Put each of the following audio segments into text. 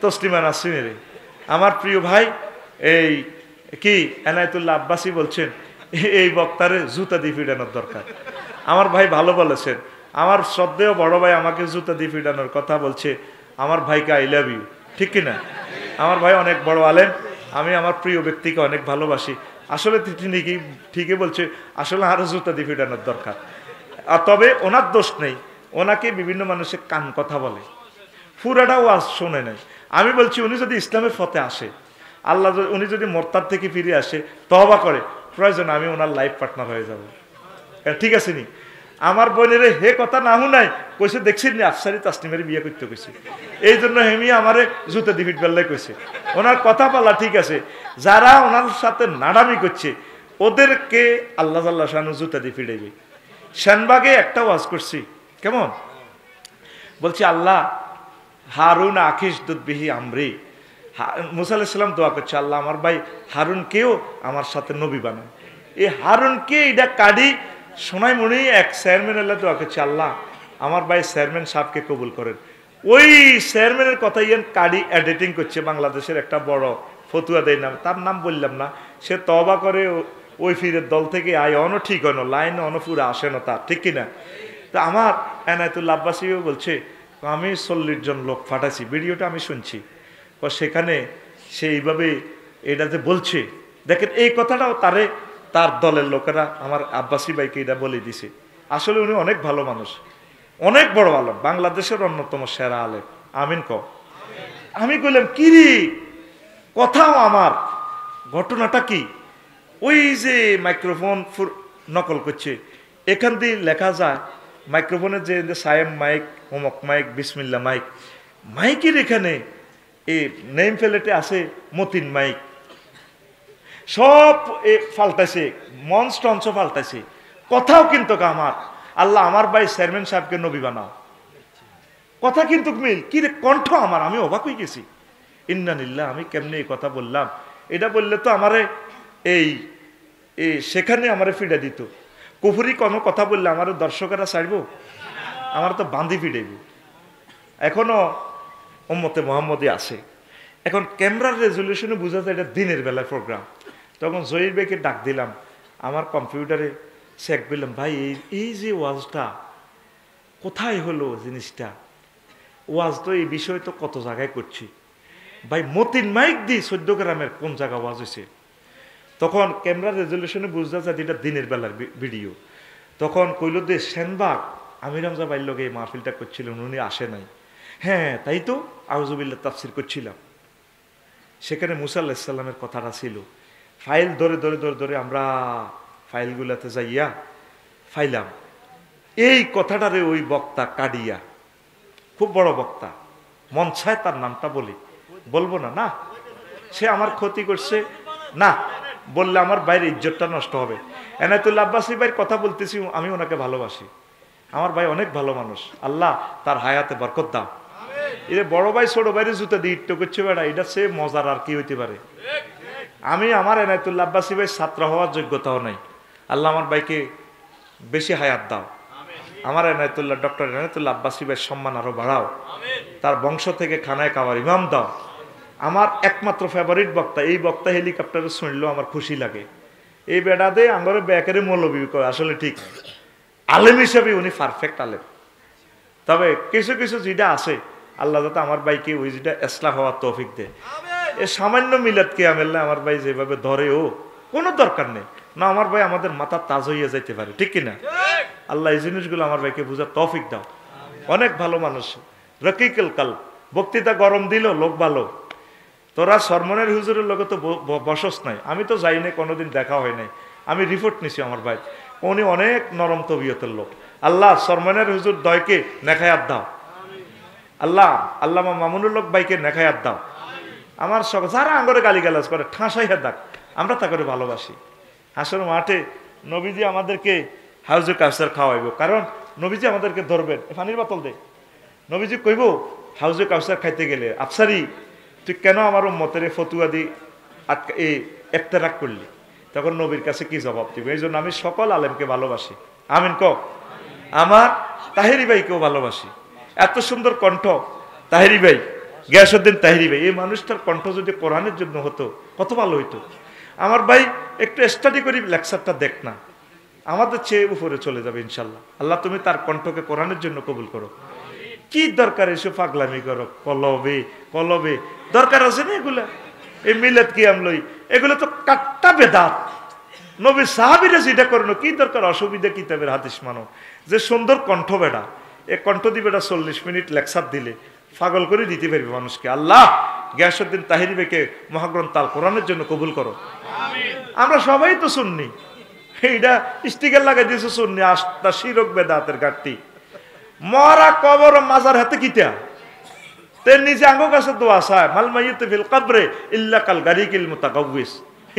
তসলিমা নাসরিনের আমার প্রিয় ভাই এই কি এনায়েতুল্লাহ আব্বাসী বলছেন এই বক্তারে জুতা দিয়ে ফিরানোর দরকার। আমার ভাই ভালো বলেছেন, আমার শ্রদ্ধেয় বড় ভাই আমাকে জুতা দিয়ে ফিরানোর কথা বলছে, আমার ভাইকে আই লাভ ইউ, ঠিক কিনা? আমার ভাই অনেক বড় আলেম, আমি আমার প্রিয় ব্যক্তিকে অনেক ভালোবাসি। আসলে তিনি কি ঠিকই বলছে, আসলে আরো জুতা দিয়ে ফিরানোর দরকার। আর তবে ওনার দোষ নেই, ওনাকে বিভিন্ন মানুষের কান কথা বলে, পুরাটা ওয়াজ শোনে নাই। আমি বলছি উনি যদি ইসলামের পথে আসে, আল্লাহ উনি যদি মোরতাদ থেকে ফিরে আসে, তওবা করে, প্রয়োজন আমি ওনার লাইফ পার্টনার হয়ে যাব, ঠিক আছে নি? আমার বোনের হে কথা না হুনাই কইছে, দেখছি নি আফসারি তাসলিমের বিয়ে করতে কইছে, এই জন্য হেমি আমারে জুতা দিবিট বেল্লাই কইছে। ওনার কথা বলা ঠিক আছে, যারা ওনার সাথে নাড়ামি করছে ওদেরকে আল্লাহ আল্লাহ শানু জুতা দিয়ে ফিরাইবে। শ্যানবাগে একটা ওয়াজ করছি, কেমন বলছি, আল্লাহ হারুন আখিস দুধবিহি আমরি, মুসা আলাইহিস সালাম দোয়া করছে, আল্লাহ আমার ভাই হারুনকেও আমার সাথে নবী বানান। এই হারুনকে এটা কাডি সোনাই মনি এক চেয়ারম্যান আল্লাহ দোয়া করছে, আল্লাহ আমার ভাই চেয়ারম্যান সাহেবকে কবুল করেন। ওই চেয়ারম্যানের কথা ইয়ান কাডি এডিটিং করছে, বাংলাদেশের একটা বড় ফতুয়া দেয় নাম, তার নাম বললাম না, সে তওবা করে ওই ফিরের দল থেকে আয় অনও ঠিক হনো, লাইন অনপুরে আসে না তার, ঠিক কিনা? তো আমার এনায়েতুল্লাহ আব্বাসীও বলছে, আমি 40 জন লোক ফাটাইছি, ভিডিওটা আমি শুনছি, সেখানে সে এইভাবে এটা যে বলছে, দেখেন এই কথাটাও তার দলের লোকেরা আমার আব্বাসী ভাইকে এটা বলে দিছে। আসলে উনি অনেক ভালো মানুষ, অনেক বড় আলেম, বাংলাদেশের অন্যতম সেরা আলেম। আমিন ক। আমি কইলাম কি রে, কথাও আমার, ঘটনাটা কি? ওই যে মাইক্রোফোন নকল করছে, এখান দিয়ে লেখা যায় মাইক্রোফোনের যে সায়েম মাইক, অমক মাইক, বিসমিল্লা মাইক, মাইকের এখানে এই নেম প্লেটে আছে মতিন মাইক, সব ফাল্টাইছে, মঞ্চ টঞ্চ ফাল্টাইছে, কথাও কিন্তু আমার, আল্লাহ আমার ভাই চেয়ারম্যান সাহেবকে নবী বানাও, কথা কিন্তু মিল, কি রে কণ্ঠ আমার, আমি অবাক হয়ে গেছি। ইন্নালিল্লাহ, আমি কেমনে এই কথা বললাম? এটা বললে তো আমারে এই সেখানে আমারে ফিডা দিত, কুফুরি কোনো কথা বললে আমার দর্শকেরা ছাড়ব, আমার তো বাঁধি ফিডাইব। এখনো উম্মতে মুহাম্মদী আছে। এখন ক্যামেরার রেজলিউশনে বোঝা যায় এটা দিনের বেলায় প্রোগ্রাম। তখন জহির ভাইকে ডাক দিলাম, আমার কম্পিউটারে চেক করলাম, ভাই এই যে ওয়াজটা কোথায় হলো জিনিসটা, ওয়াজ তো এই বিষয় তো কত জায়গায় করছি, ভাই মতিন মাইক দি 14 গ্রামের কোন জায়গা ওয়াজ হয়েছে? তখন ক্যামেরার রেজলিউশনে বুঝা যায় এটা দিনের বেলার ভিডিও। তখন কইল যে সেনবাগ আমির হামজা ভাইয়ের লগে এই মাহফিলটা করছিলেন, উনি আসে নাই। হ্যাঁ তাই তো, আউযুবিল্লাহ তাফসীর করছিলাম, সেখানে মুসা আলাইহিস সালামের কথাটা ছিল। ফাইল ধরে ধরে ধরে ধরে আমরা ফাইলগুলাতে যাইয়া ফাইলাম, এই কথাটারে ওই বক্তা কাডিয়া, খুব বড় বক্তা, মন চায় তার নামটা বলবো না, না সে আমার ক্ষতি করছে, না বললে আমার ভাইয়ের ইজ্জতটা নষ্ট হবে। এনায়েতুল্লাহ আব্বাসী ভাইয়ের কথা বলতেছি, আমি ওনাকে ভালোবাসি, আমার ভাই অনেক ভালো মানুষ, আল্লাহ তার হায়াতে বরকত দাও। এর বড় ভাই ছোট ভাইরে জুতা দিয়ে ইট্টো করছে বেড়া, এটা সে মজার আর কি হইতে পারে? আমি আমার এনায়েতুল্লাহ আব্বাসী ভাই ছাত্র হওয়ার যোগ্যতাও নাই, আল্লাহ আমার ভাইকে বেশি হায়াত দাও, আমার এনায়েতুল্লাহ ডক্টর এনায়েতুল্লাহ আব্বাসী ভাইয়ের সম্মান আরো বাড়াও, তার বংশ থেকে খানায় খাওয়ার ইমাম দাও। আমার একমাত্র ফেভারিট বক্তা, এই বক্তা হেলিকপ্টারে শুনলেও আমার খুশি লাগে। এই বেড়া দে আমার ব্যাকেরে মৌলবি করে, আসলে ঠিক আলেম হিসাবে উনি পারফেক্ট আলেম। তবে কিছু কিছু যেটা আছে, আল্লাহ যাতে আমার ভাইকে ওই যেটা ইসলাহ হওয়ার তৌফিক দেয়। এ সামান্য মিলাদ কিয়ামেল্লা আমার ভাই যেভাবে ধরে, ও কোনো দরকার নেই না, আমার ভাই আমাদের মাথা তাজ হইয়া যাইতে পারে, ঠিক কিনা? আল্লাহ এই জিনিসগুলো আমার ভাইকে বুঝার তৌফিক দাও। অনেক ভালো মানুষ, রকিকুল কাল, বক্তৃতা গরম দিল, লোক ভালো। তোরা সরমনের হুজুরের লোকে তো বসস নাই, আমি তো যাই নাই, কোনোদিন দেখা হয় নাই, আমি রিপোর্ট নিছি আমার ভাই, উনি অনেক নরম তবিয়তের লোক। আল্লাহ সরমনের হুজুর দয়কে নেখায়াত দাও, আল্লাহ আল্লামা মামুনুল হক ভাইকে নেখায়াত দাও। আমার যারা আঙ্গরে গালিগালাজ করে ঠাঁসাইয়া দাক, আমরা তা করে ভালোবাসি। হাসর মাঠে নবীজি আমাদেরকে হাউজে কাউসার খাওয়াইব, কারণ নবীজি আমাদেরকে ধরবেন, পানির বোতল দে, নবীজি কইব হাউজে কাউসার খাইতে গেলে, আফসারি তুই কেন আমার উম্মতের ফতুয়া দি আটকা এই ইফতেরাক করলি? তখন নবীর কাছে কি জবাব দিব? এই জন্য আমি সকল আলেমকে ভালোবাসি, আমিন ক। আমার তাহেরি ভাইকেও ভালোবাসি, এত সুন্দর কণ্ঠ তাহেরি ভাই, গিয়াসউদ্দিন তাহিরি ভাই, এই মানুষটার কণ্ঠ যদি কোরআনের জন্য হতো কত ভালো হইতো। আমার ভাই একটু স্টাডি করি, লেকচারটা দেখ না, আমাদের চেয়ে উপরে চলে যাবে ইনশাল্লাহ। আল্লাহ তুমি তার কণ্ঠকে কোরআনের জন্য কবুল করো। কি দরকার এসব পাগলামি করো, কলবে কলবে দরকার আছে না এগুলা? এই মিলাদ কি আমলই, এগুলো তো কাট্টা বেদাত। নবী সাহাবীরা যেটা করলো, কি দরকার অসুবিধা কিতাবের হাদিস মানো। যে সুন্দর কণ্ঠ বেড়া, এ কণ্ঠ দিবে 40 মিনিট লেকচার দিলে পাগল করে দিতে পারবে মানুষকে। আল্লাহ গিয়াসউদ্দিন তাহিরি ভাইকে মহাগ্রন্থ আল কোরআনের জন্য কবুল করো। আমরা সবাই তো সুন্নি, এইটা স্টিকার লাগাই দিয়েছে সুন্নি, আস্তা শিরক বেদাতের ঘাটতি। মরা কবর মাজার হাতে কিতা তে নিজে আঙ্গো কাছে দোয়া চায়, মাল মাইয়িত ফিল কবরে ইল্লা কাল গারিকিল মুতাকাব্বিস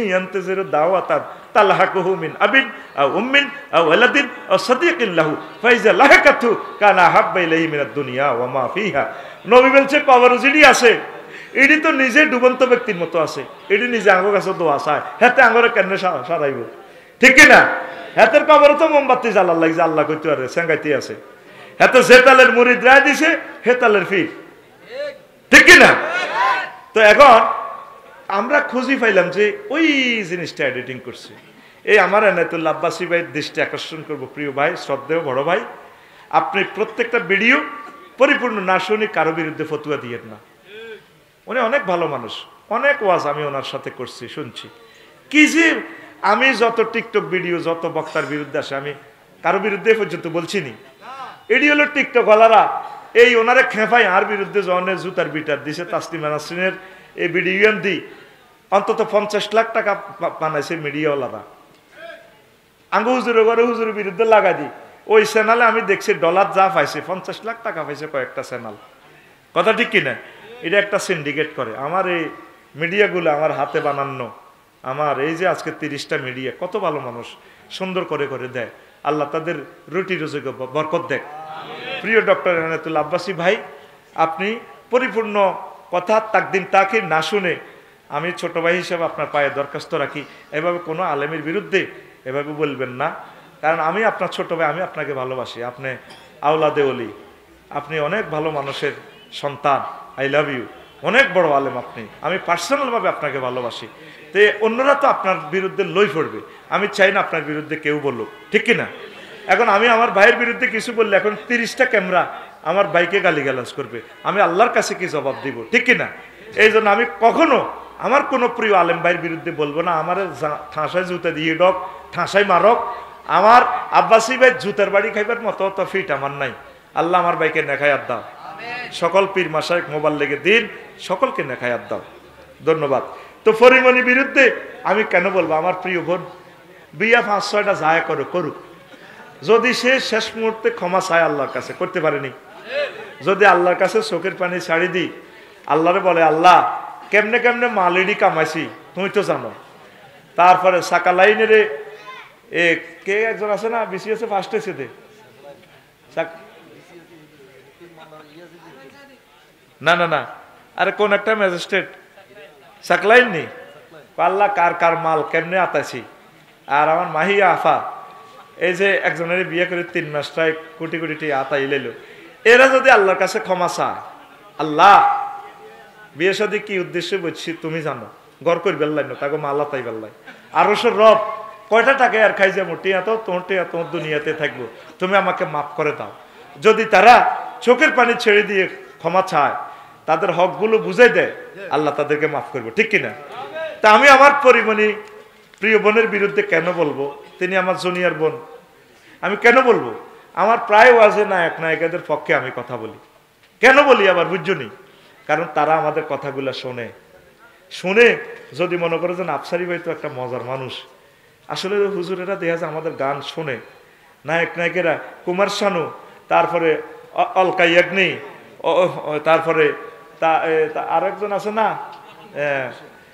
ইয়ান্তাজিরু দাওয়াতান তালহাকুহু মিন আবিন আও উম্মিন আও ওয়ালাদিন আও সাদিকিন লাহু ফাইজা লাহাকাতু কানা হাব্বা ইলাইহি মিনাদ দুনিয়া ওয়া মা ফিহা। নবী বলছে কবর যিনি আছে এটি তো নিজে ডুবন্ত ব্যক্তির মতো আছে, এটি নিজে আঙ্গো কাছে দোয়া চায়, হাতে আঙ্গরে কেন সারাইব, ঠিক কি না? হাতের কবরে তো মোমবাতি জ্বালার লাগছে, আল্লাহ কইতে পারে সেঙ্গাইতে আছে। হাতে যে তালের মুরিদ রায় দিছে হে তালের ফির, ঠিক কি না? তো এখন আমরা খুঁজি পাইলাম যে ওই জিনিসটা এডিটিং করছে এই আমার এনায়েতুল্লাহ আব্বাসী ভাইয়ের দৃষ্টি আকর্ষণ করব। প্রিয় ভাই, শ্রদ্ধেয় বড় ভাই, আপনি প্রত্যেকটা ভিডিও পরিপূর্ণ না শুনে কারো বিরুদ্ধে ফতুয়া দিয়েন না। উনি অনেক ভালো মানুষ, অনেক ওয়াজ আমি ওনার সাথে করছি, শুনছি। কি যে আমি যত টিকটক ভিডিও যত বক্তার বিরুদ্ধে আসে আমি কারো বিরুদ্ধে পর্যন্ত বলছি নি। এটি হলো টিকটক ওয়ালারা এই ওনারে খেপাই আর বিরুদ্ধে জনের জুতার বিটার দিছে। তাসলিমা নাসরিনের এই ভিডিও দি অন্তত 50 লাখ টাকা বানাইছে মিডিয়াওয়ালারা। আঙ্গু হুজুর ঘরে হুজুরের বিরুদ্ধে লাগাই দি, ওই চ্যানেলে আমি দেখছি ডলার যা পাইছে 50 লাখ টাকা পাইছে কয়েকটা চ্যানেল। কথা ঠিক কিনা? এটা একটা সিন্ডিকেট করে। আমার এই মিডিয়াগুলো আমার হাতে বানানো, আমার এই যে আজকে 30টা মিডিয়া, কত ভালো মানুষ সুন্দর করে করে দেয়। আল্লাহ তাদের রুটি রুজিকে বরকত দেখ। প্রিয় ডক্টর এনায়েতুল্লাহ আব্বাসী ভাই, আপনি পরিপূর্ণ কথা তাকদিম তাকির না শুনে আমি ছোট ভাই হিসেবে আপনার পায়ে দরখাস্ত রাখি, এভাবে কোনো আলেমের বিরুদ্ধে এভাবে বলবেন না। কারণ আমি আপনার ছোট ভাই, আমি আপনাকে ভালোবাসি। আপনি আওলাদে ওলি, আপনি অনেক ভালো মানুষের সন্তান। আই লাভ ইউ, অনেক বড় আলেম আপনি। আমি পার্সোনালভাবে আপনাকে ভালোবাসি। তো অন্যরা তো আপনার বিরুদ্ধে লই পড়বে, আমি চাই না আপনার বিরুদ্ধে কেউ বলুক, ঠিক কিনা? এখন আমি আমার ভাইয়ের বিরুদ্ধে কিছু বললে এখন 30টা ক্যামেরা আমার ভাইকে গালিগালাজ করবে, আমি আল্লাহর কাছে কি জবাব দিব, ঠিক কিনা? এই জন্য আমি কখনো আমার কোনো প্রিয় আলেম ভাইয়ের বিরুদ্ধে বলবো না। আমার ঠাঁসায় জুতা দিয়ে ডক, ঠাঁসায় মারক, আমার আব্বাসী ভাই জুতার বাড়ি খাইবার মতো তো ফিট আমার নাই। আল্লাহ আমার ভাইকে নেখায়াত দাও, সকল পীর মাশায়েখ মোবাল্লেগে দিন সকলকে নেখায়াত দাও। ধন্যবাদ। তো ফরিমনির বিরুদ্ধে আমি কেন বলবো? আমার প্রিয় বোন বিয়া 5-6টা যায় করুক, যদি সে শেষ মুহূর্তে ক্ষমা চায় আল্লাহর কাছে, করতে পারেনি, যদি আল্লাহর কাছে চোখের পানি ছাড়ি দিই, আল্লাহরে বলে আল্লাহ কেমনে কেমনে মালিডি কামাইছি তুমি তো জানো। তারপরে সাকা লাইনের এ কে একজন আছে না বিসিএস এ ফার্স্ট হয়েছে, না না না আরে কোন একটা ম্যাজিস্ট্রেট সাকলাইন নি, আল্লাহ কার কার মাল কেমনে আতাইছি। আর আমার মাহিয়া আফা এই যে একজনের বিয়ে করে 3 মাসটায় কোটি কোটি টাকা আতাই লেলো, এরা যদি আল্লাহর কাছে ক্ষমা চায়, আল্লাহ বিয়ে সাথে কি উদ্দেশ্যে বলছি তুমি জানো, গড় করি বেল্লাই না তাকে মাল্লা তাই বেল্লাই আরো সব রব কয়টা টাকা আর খাই যাবো, টিয়া তো তোমার টিয়া তোমার দুনিয়াতে থাকবো, তুমি আমাকে মাফ করে দাও। যদি তারা চোখের পানি ছেড়ে দিয়ে ক্ষমা চায়, তাদের হকগুলো বুঝাই দেয়, আল্লাহ তাদেরকে মাফ করবো, ঠিক কিনা? তা আমি আমার পরিমণি প্রিয় বোনের বিরুদ্ধে কেন বলবো? তিনি আমার জুনিয়র বোন, আমি কেন বলবো? আমার প্রায় ওয়াজে নায়ক নায়িকাদের পক্ষে আমি কথা বলি। কেন বলি আবার বুঝছনি? কারণ তারা আমাদের কথাগুলো শোনে, শুনে যদি মনে করে যে আফসারি ভাই তো একটা মজার মানুষ, আসলে হুজুরেরা দেখা যায় আমাদের গান শোনে, নায়ক নায়িকেরা কুমার শানু, তারপরে অলকা ইয়াগনি, তারপরে আরেকজন আছে না,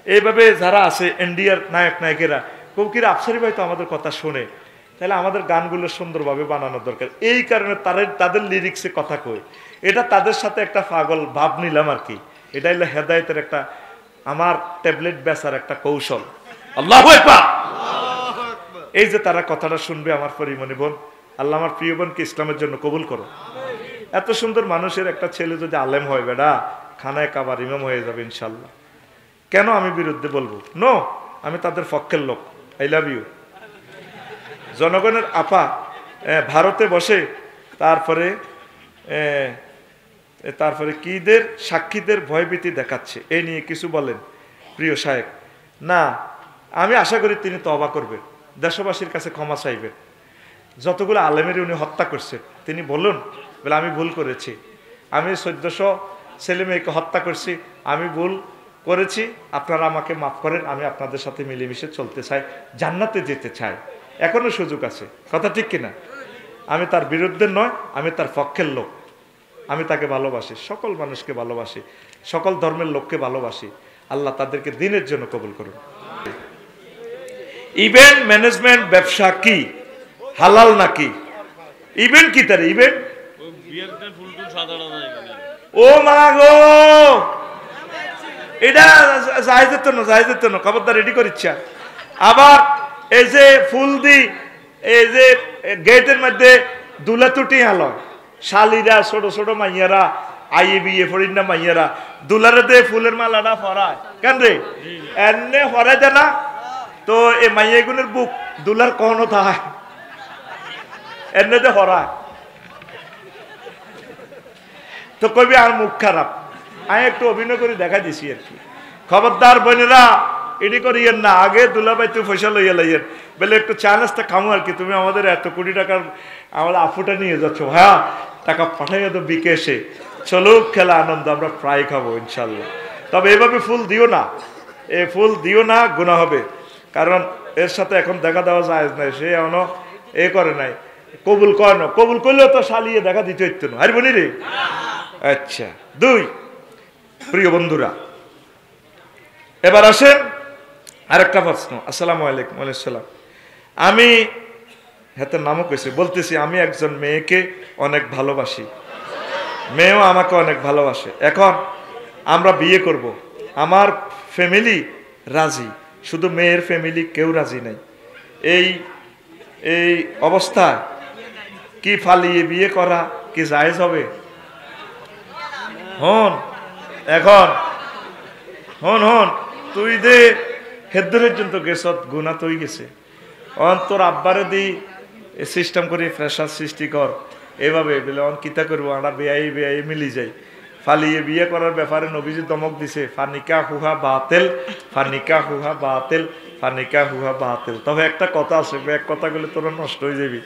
এইভাবে যারা আছে ইন্ডিয়ার নায়ক নায়িকেরা, কৌকির আফসারি ভাই তো আমাদের কথা শোনে, তাহলে আমাদের গানগুলো সুন্দরভাবে বানানোর দরকার। এই কারণে তাদের লিরিক্সে কথা কই, এটা তাদের সাথে একটা পাগল ভাব নিলাম আর কি। এটা হলো হেদায়েতের একটা আমার ট্যাবলেট বেচার একটা কৌশল। আল্লাহু আকবার। এই যে তারা কথাটা শুনবে আমার পরিমণি বোন, আল্লাহ আমার প্রিয় বোনকে ইসলামের জন্য কবুল করো। এত সুন্দর মানুষের একটা ছেলে যদি আলেম হয়, বেড়া খানায় কাবার ইমাম হয়ে যাবে ইনশাল্লাহ। কেন আমি বিরুদ্ধে বলবো? নো, আমি তাদের পক্ষের লোক। I love you. জনগণের আপা ভারতে বসে তারপরে কিদের সাক্ষীদের ভয়ভীতি দেখাচ্ছে, এই নিয়ে কিছু বলেন প্রিয় সাহেব। না, আমি আশা করি তিনি তওবা করবেন, দেশবাসীর কাছে ক্ষমা চাইবেন। যতগুলো আলেমের উনি হত্যা করছেন, তিনি বলুন বলে আমি ভুল করেছি, আমি 1400 ছেলে মেয়েকে হত্যা করছি, আমি ভুল করেছি, আপনারা আমাকে মাফ করেন, আমি আপনাদের সাথে মিলেমিশে চলতে চাই, জান্নাতে যেতে চাই, এখনো সুযোগ আছে। কথা ঠিক কিনা? আমি তার বিরুদ্ধে নয়, আমি তার পক্ষের লোক। আমি তাকে ভালোবাসি, সকল মানুষকে ভালোবাসি, সকল ধর্মের লোককে ভালোবাসি। আল্লাহ তাদেরকে দিনের জন্য কবুল করুন। ইভেন্ট ম্যানেজমেন্ট ব্যবসা কি হালাল নাকি? ইভেন্ট কি তার ইভেন্ট? ও মা গো, এটা জায়েজের জন্য, জায়েজের জন্য খবরদার রেডি করিচ্ছা। আবার এই যে ফুল দি, এই যে গেটের মধ্যে দুলা তুটি আলো, শালিরা ছোট ছোট মাইয়ারা, আইয়ে বিয়ে ফরিন না মাইয়ারা, দুলারে দে ফুলের মালাটা ফরায় কেন রে? এনে ফরাই দে না তো এই মাইয়াগুনের বুক দুলার কখনো থাকে এনে দে ফরায়, তো কবি আর মুখ খারাপ। আমি একটু অভিনয় করে দেখা দিছি আর কি। খবরদার বোনেরা এটি করিয়েন না, আগে দুলাভাই তুই পয়সা লইয়া লাইয়েন বলে একটু চা নাস্তা খামো আর কি, তুমি আমাদের এত কোটি টাকার আমাদের আফুটা নিয়ে যাচ্ছ, হ্যাঁ টাকা পাঠাইয়া তো বিকেশে, চলুক খেলা আনন্দ, আমরা প্রায় খাবো ইনশাল্লাহ। তবে এভাবে ফুল দিও না, এ ফুল দিও না, গুনাহ হবে। কারণ এর সাথে এখন দেখা দেওয়া যায় না, সে এখনো এ করে নাই, কবুল করে না, কবুল করলেও তো শালিয়ে দেখা দিতে হইতো না, আর বলি রে। আচ্ছা, দুই, প্রিয় বন্ধুরা এবার আসেন আরেকটা প্রশ্ন। আসসালামু আলাইকুম। ওয়ালাইকুম। আমি হাতের নামও কইছি, বলতেছি আমি একজন মেয়েকে অনেক ভালোবাসি, মেয়েও আমাকে অনেক ভালোবাসে। এখন আমরা বিয়ে করব, আমার ফ্যামিলি রাজি, শুধু মেয়ের ফ্যামিলি কেউ রাজি নাই। এই অবস্থায় কি ফালিয়ে বিয়ে করা কি জায়েজ হবে? হন এখন হন তুই দে হেদ্দুরের জন্য গেছ, গুণা তুই গেছে, তোর আব্বারে দি সিস্টেম করে ফ্রেশার সৃষ্টি কর, এভাবে বলে কিতা করবো, আমরা বেয়াই মিলি যাই। ফালিয়ে বিয়ে করার ব্যাপারে নবীজি দমক দিছে, ফানিকা হুহা বাতেল, ফানিকা হুহা বাতেল, ফানিকা হুহা বাতেল। তবে একটা কথা আছে, এক কথা বলে তোরা নষ্ট হয়ে যাবি।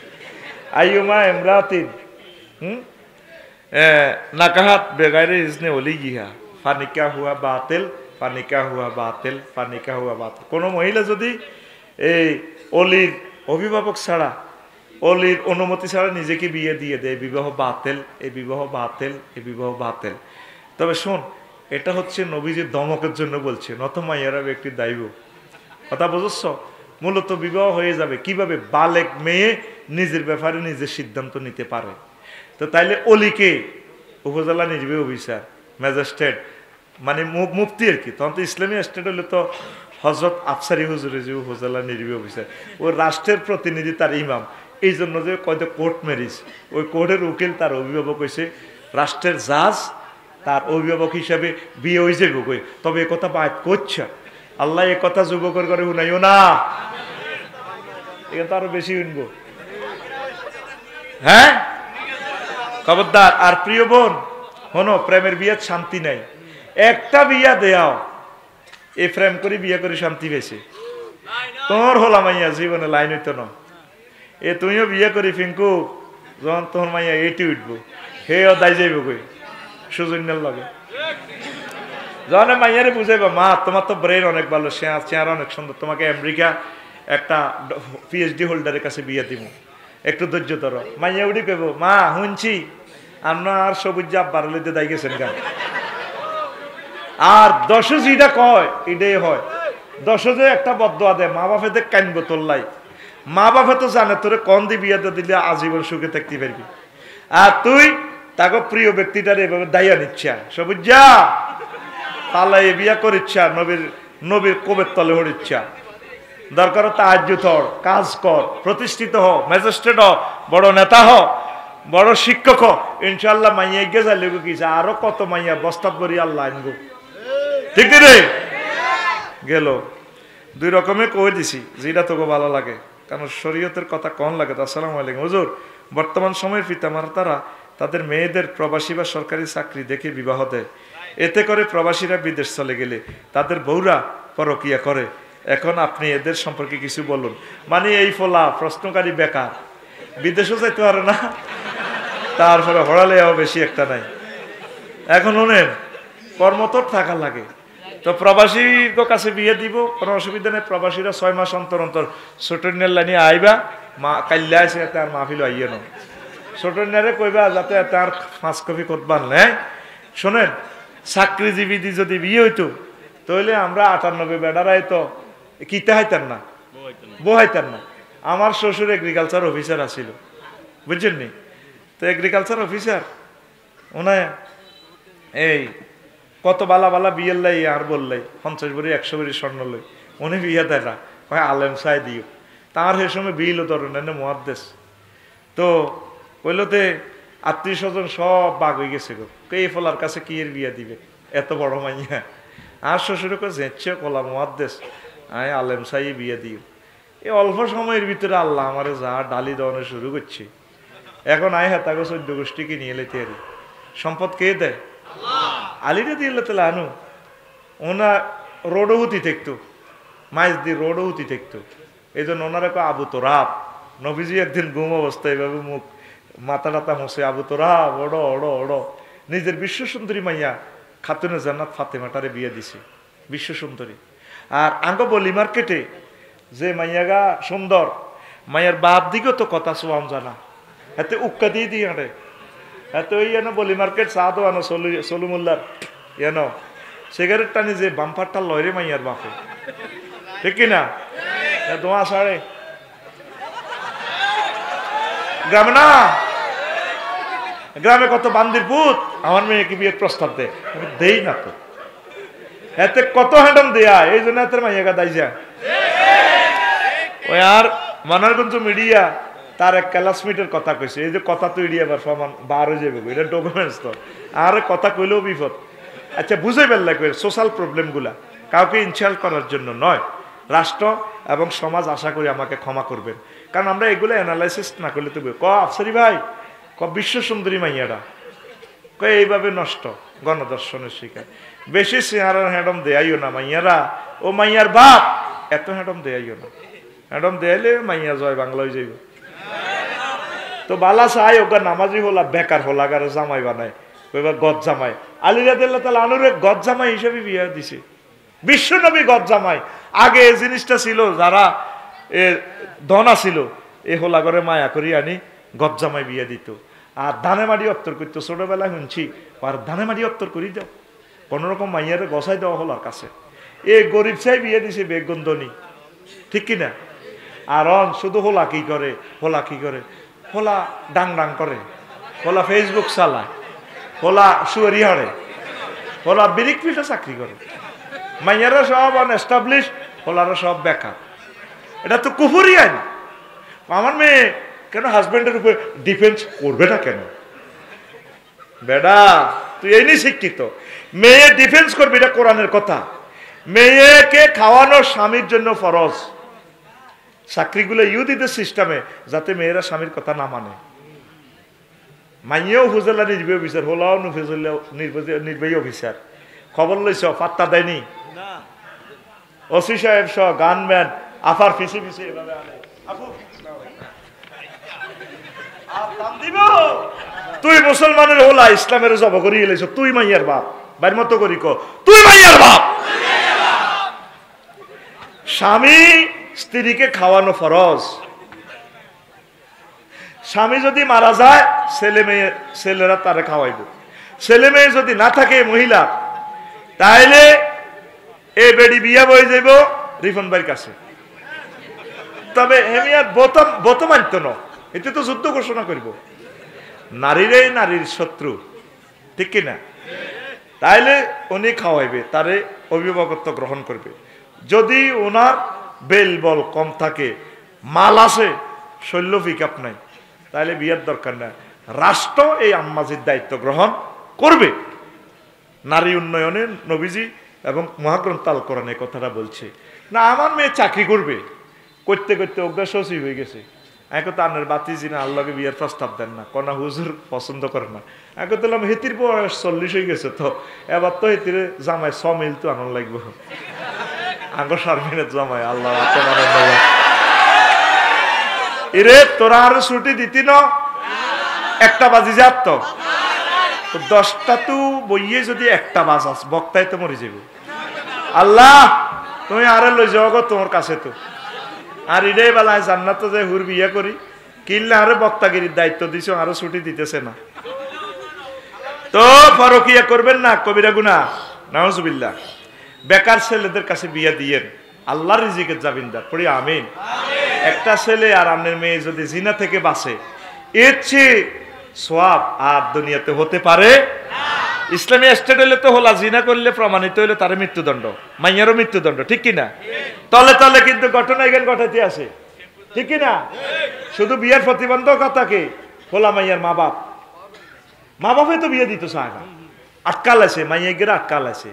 আইয়ুমা এমরাতিন নাকাহাত বেগাইরে ইজনে ওলি গিহা, ফানিকা হুয়া বাতেল, ফানিকা হুয়া বাতেল, ফানিকা হুয়া বাতেল। কোনো মহিলা যদি এই অলির অভিভাবক ছাড়া, অলির অনুমতি ছাড়া নিজেকে বিয়ে দিয়ে দেয়, বিবাহ বাতেল, এই বিবাহ বাতেল, এই বিবাহ বাতেল। তবে শোন, এটা হচ্ছে নবীজির দমকের জন্য বলছে, নত মাইয়ারা ব্যক্তি দায়ব। কথা বুঝছ? মূলত বিবাহ হয়ে যাবে কিভাবে? বালেক মেয়ে নিজের ব্যাপারে নিজের সিদ্ধান্ত নিতে পারে। তো তাইলে অলিকে উপজেলা নির্বাহী অফিসার, ম্যাজিস্ট্রেট মানে মুফতি আর কি, তখন তো ইসলামী স্টেট হলে তো হজরত আফসারি হুজুরে যে উপজেলা নির্বাহী অফিসার, ও রাষ্ট্রের প্রতিনিধি, তার ইমাম। এই জন্য যে কয়তো কোর্ট ম্যারিজ, ওই কোর্টের উকিল তার অভিভাবক হয়েছে, রাষ্ট্রের জাজ তার অভিভাবক হিসাবে বিয়ে হয়ে যাবে কই। তবে এ কথা বাদ করছে আল্লাহ, এ কথা যুবকের করে শুনাইও না, এখানে তো আরো বেশি শুনবো। হ্যাঁ খবরদার। আর প্রিয় বোন হনো, প্রেমের বিয়ার শান্তি নাই, একটা বিয়া দেয়াও, এ প্রেম করে বিয়ে করে শান্তি পেয়েছে। তোর হলা মাইয়া জীবনে লাইন হইতো না, এ তুমিও বিয়ে করি ফিঙ্কু, যখন তোর মাইয়া এটি উঠবো, হেও দায় যাইব কই সুজন্যের লগে। যখন মাইয়ারে বুঝাইবা, মা তোমার তো ব্রেন অনেক ভালো, চেহারা অনেক সুন্দর, তোমাকে আমেরিকা একটা পিএইচডি হোল্ডারের কাছে বিয়ে দিব, একটু ধৈর্য ধরো। মাইয়া উঠি কইব, মা শুনছি আপনার সবুজ আব্বার লইতে দাই গেছেন গান। আর দশে যেটা কয় এটাই হয়, দশে যে একটা বদদোয়া দেয়, মা বাপেদের কানবো তোল্লাই, মা বাপে তো জানে তোরে কন দি বিয়াতে দিলে আজীবন সুখে থাকতে পারবি, আর তুই তাকে প্রিয় ব্যক্তিটার এভাবে দাইয়া নিচ্ছা, সবুজ যা পালাই বিয়া করিচ্ছা, নবীর কবের তলে হরিচ্ছা। দরকার তাহাজ্জুদ হও, কাজ কর, প্রতিষ্ঠিত হ, ম্যাজিস্ট্রেট হ, বড় নেতা হ, বড় শিক্ষক ইনশাল্লাহ মাইয়া গে যাইলে কি আরো কত মাইয়া বস্তাত ভরি আল্লাহ আনবো ঠিক রে গেল দুই রকমে কই দিছি যেটা তোকে ভালো লাগে কারণ শরীয়তের কথা কন লাগে তো। আসসালামু আলাইকুম হুজুর, বর্তমান সময়ের পিতামাতারা তাদের মেয়েদের প্রবাসী বা সরকারি চাকরি দেখে বিবাহ দেয়, এতে করে প্রবাসীরা বিদেশ চলে গেলে তাদের বউরা পরকিয়া করে। এখন আপনি এদের সম্পর্কে কিছু বলুন। মানে এই ফলা প্রশ্নকারী বেকার, বিদেশও যাইতে পারে না, তারপরে হড়ালেও বেশি একটা নাই। এখন শোনেন, কর্মতর থাকা লাগে তো প্রবাসীর কাছে বিয়ে দিব, কোনো অসুবিধা নেই। প্রবাসীরা 6 মাস অন্তর অন্তর ছোটনের লাইনে আইবা, মা কাল্লা আছে তার মাহফিল আইয়ে না, ছোটনারে কইবা যাতে তার 5 কপি করবার নেই। শোনেন, চাকরিজীবী যদি বিয়ে হইতো তাহলে আমরা 98 বেড়ারাই তো কিতে হাইতেন না, বহাইতেন না। আমার শ্বশুর এগ্রিকালচার অফিসার আছিল, বুঝছেন নি? তো এগ্রিকালচার অফিসার ওনায় এই কত বালা বালা বিয়ের লাই আর বললাই 50 ভরি 100 ভরি স্বর্ণ লই, উনি বিয়ে দেয় না, হয় আলেম চাই দিও। তার সে সময় বিল ধরনের মহাদ্দেশ তো কইলতে আত্মীয় স্বজন সব বাঘ হয়ে গেছে গো, এই ফলার কাছে কি এর বিয়ে দিবে এত বড় মাইয়া। আর শ্বশুরে যেচ্ছে কলা মহাদ্দেশ আয় আলেম চাই বিয়ে দিও। এই অল্প সময়ের ভিতরে আল্লাহ আমারে যা ডালি দেওয়ানো শুরু করছে। এখন আয় হ্যাঁ তাকে 14 গোষ্ঠী কিনিয়ে লেতে আর সম্পদ কে দেয়? আলিটা দিয়ে তাহলে আনু ওনা রোডহুতি থাকতো, মাইজ দিয়ে রোডহুতি থাকতো। এই জন্য ওনারা কো আবু তোরাব। নবীজি একদিন ঘুম অবস্থায় এভাবে মুখ মাথা টাতা মশে আবু তোরাব ওড়ো ওড়ো ওড়ো। নিজের বিশ্ব সুন্দরী মাইয়া খাতুনে জান্নাত ফাতেমাটারে বিয়ে দিছে, বিশ্ব সুন্দরী। আর আঙ্গ বলি মার্কেটে যে মাইয়াগা সুন্দর, মাইয়ার বাপ দিকেও তো কথা শোয়াম জানা, এতে উক্কা দিয়ে দিয়ে আরে এত ওই এনো বলি মার্কেট চা তো আনো সলুমুল্লার এনো সিগারেট টানি যে বাম্পারটা লয়রে মাইয়ার বাপে, ঠিক কিনা? দোয়া সাড়ে গ্রামে না, গ্রামে কত বান্দির পুত আমার মেয়েকে বিয়ের প্রস্তাব দেয়, আমি দেই না তো। এতে কত হ্যান্ডম দেয়া, এই জন্য এত মাইয়াগা দাই যা ওই। আর মানারগঞ্জ মিডিয়া তার এক ক্লাসমেটের কথা কইছে, এই যে কথা তো ইডিয়া বার সমান 12 হয়ে যাবে, এটা ডকুমেন্টস তো। আর কথা কইলেও বিপদ। আচ্ছা বুঝে ফেললে সোশ্যাল প্রবলেমগুলা কাউকে ইনসাল্ট করার জন্য নয়, রাষ্ট্র এবং সমাজ আশা করি আমাকে ক্ষমা করবেন, কারণ আমরা এগুলো অ্যানালাইসিস না করলে তো আফসারি ভাই বিশ্ব সুন্দরী মাইয়ারা এইভাবে নষ্ট, গণদর্শনের শিকার। বেশি চেহারার হ্যাডম দেয়াইও না মাইয়ারা, ও মাইয়ার বাপ এত হ্যাডম দেয়াইও না, হ্যাডম দেয়াইলে মাইয়া জয় বাংলা হয়ে যাইব। তো বালা চাই ওকে নামাজি হলা বেকার হলা গারে জামাই বানায়, এবার গদ জামাই আলিরা দিল্লা তাহলে আনুরে গদ জামাই হিসেবে বিয়ে দিছে, বিশ্ব নবী গদ জামাই। আগে এই জিনিসটা ছিল, যারা এ ধনা ছিল এ হোলা করে মায়া করি আনি গদ জামাই বিয়ে দিত, আর ধানে মাটি অত্তর করতো। ছোটবেলায় শুনছি আর ধানে মাটি অত্তর করি দাও, কোনোরকম মাইয়ারে গসাই দেওয়া হলার কাছে। এ গরিব চাই বিয়ে দিছে বেগন্ধনী, ঠিক কিনা? আর শুধু হোলা কি করে, হোলা কি করে, হোলা ডাং ডাং করে, হোলা ফেসবুক চালায়, হোলা সুয়ারি হারে, হোলা বিরিক ফিল্ডে চাকরি করে। মাইয়ারা সব আনএস্টাবলিশ, হোলারা সব বেকার। এটা তো কুফুরি আইন। আমার মেয়ে কেন হাজবেন্ডের উপর ডিফেন্স করবে না কেন? বেডা তুই এই নিয়ে শিক্ষিত, মেয়ে ডিফেন্স করবি, এটা কোরআনের কথা। মেয়েকে খাওয়ানো স্বামীর জন্য ফরজ। চাকরিগুলো ইউদিদের সিস্টেমে যাতে মেয়েরা স্বামীর কথা না মানে। মাইয়েও হুজেলা নির্বাহী অফিসার, হোলাও নির্বাহী অফিসার। খবর লইছ পাত্তা দেয়নি, ওসি সাহেব সহ গানম্যান আফার ফিসি ফিসি এভাবে আনে। তুই মুসলমানের হোলা ইসলামের জব করি এলেছ, তুই মাইয়ার বাপ, বাইর মতো করি তুই মাইয়ার বাপ। স্বামী স্ত্রীকে খাওয়ানো ফরজ। স্বামী যদি মারা যায় ছেলেরা তারে খাওয়াইব। ছেলে মেয়ে যদি না থাকে মহিলা, তাইলে এ বেডি বিয়া বয়ে যাইব রিফন ভাইয়ের কাছে। তবে হেমিয়ার বত মানত না, এতে তো যুদ্ধ ঘোষণা করব। নারীরাই নারীর শত্রু, ঠিক কিনা? তাইলে উনি খাওয়াইবে, তারে অভিভাবকত্ব গ্রহণ করবে। যদি ওনার বেল বল কম থাকে, মাল আছে, শৈল্য পিক আপ নাই, তাহলে বিয়ের দরকার না। রাষ্ট্র এই আম্মাজির দায়িত্ব গ্রহণ করবে। নারী উন্নয়নে নবীজি এবং মহাগ্রন্থ আল কোরআন এই কথাটা বলছে। না আমার মেয়ে চাকরি করবে, করতে করতে অজ্ঞা সচিব হয়ে গেছে। এখন তো আনের বাতি জিনা আল্লাহকে বিয়ের প্রস্তাব দেন না, কনা হুজুর পছন্দ করে না। এখন তো হেতির বয়স 40 হয়ে গেছে, তো এবার তো হেতিরে জামাই 6 মিল তো আনন্দ লাগবে। আঙ্গ শারমিনের জামাই আল্লাহ এরে তোরা আরো ছুটি দিতি না, একটা বাজি যাত তো 10টা তো বইয়ে যদি একটা বাজ আস বক্তাই তো মরে যাবে। আল্লাহ তুমি আরে লই যাও গো তোমার কাছে তো। আর এটাই বেলায় জান্নাত যে হুর বিয়ে করি কিনলে আরো বক্তাগিরির দায়িত্ব দিছো, আরো ছুটি দিতেছে না। তো পরকিয়া করবেন না, কবিরা গুনাহ, নাউজুবিল্লাহ। বেকার ছেলেদের কাছে বিয়ে দিয়েন, আল্লাহর রিজিকের জামিনদার, পড়ি আমিন। একটা ছেলে আর আপনার মেয়ে যদি জিনা থেকে বাঁচে, এর চেয়ে সওয়াব আর দুনিয়াতে হতে পারে না। ইসলামী স্টেট হইলে তো হলা, জিনা করলে প্রমাণিত হইলে তার মৃত্যুদণ্ড, মাইয়ারও মৃত্যুদণ্ড, ঠিক কিনা? তলে তলে কিন্তু ঘটনা এখানে ঘটাতে আসে, ঠিক কিনা? শুধু বিয়ের প্রতিবন্ধকতা কি? হলা মাইয়ার মা বাপ, মা বাপে তো বিয়ে দিত চায় না, আটকাল আছে, মাইয়া গেরে আটকাল আছে।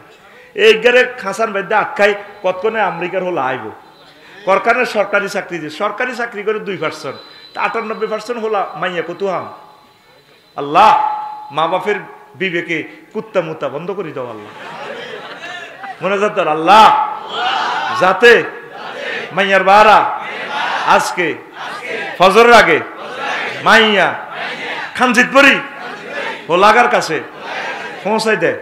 এই গেরে খাসান বাদ্যা আটকাই কতক্ষণে আমেরিকার হলো আইব করকানে সরকারি চাকরি দিয়ে, সরকারি চাকরি করে 2%, 98% হলা মাইয়া কত হাম। আল্লাহ মা বাপের বিবেকে কুত্তা মুতা বন্ধ করে দাও আল্লাহ, মনে যাত আল্লাহ, যাতে মাইয়ার বারা আজকে ফজরের আগে মাইয়া খানজিতপুরি হোলাগার কাছে পৌঁছাই দেয়।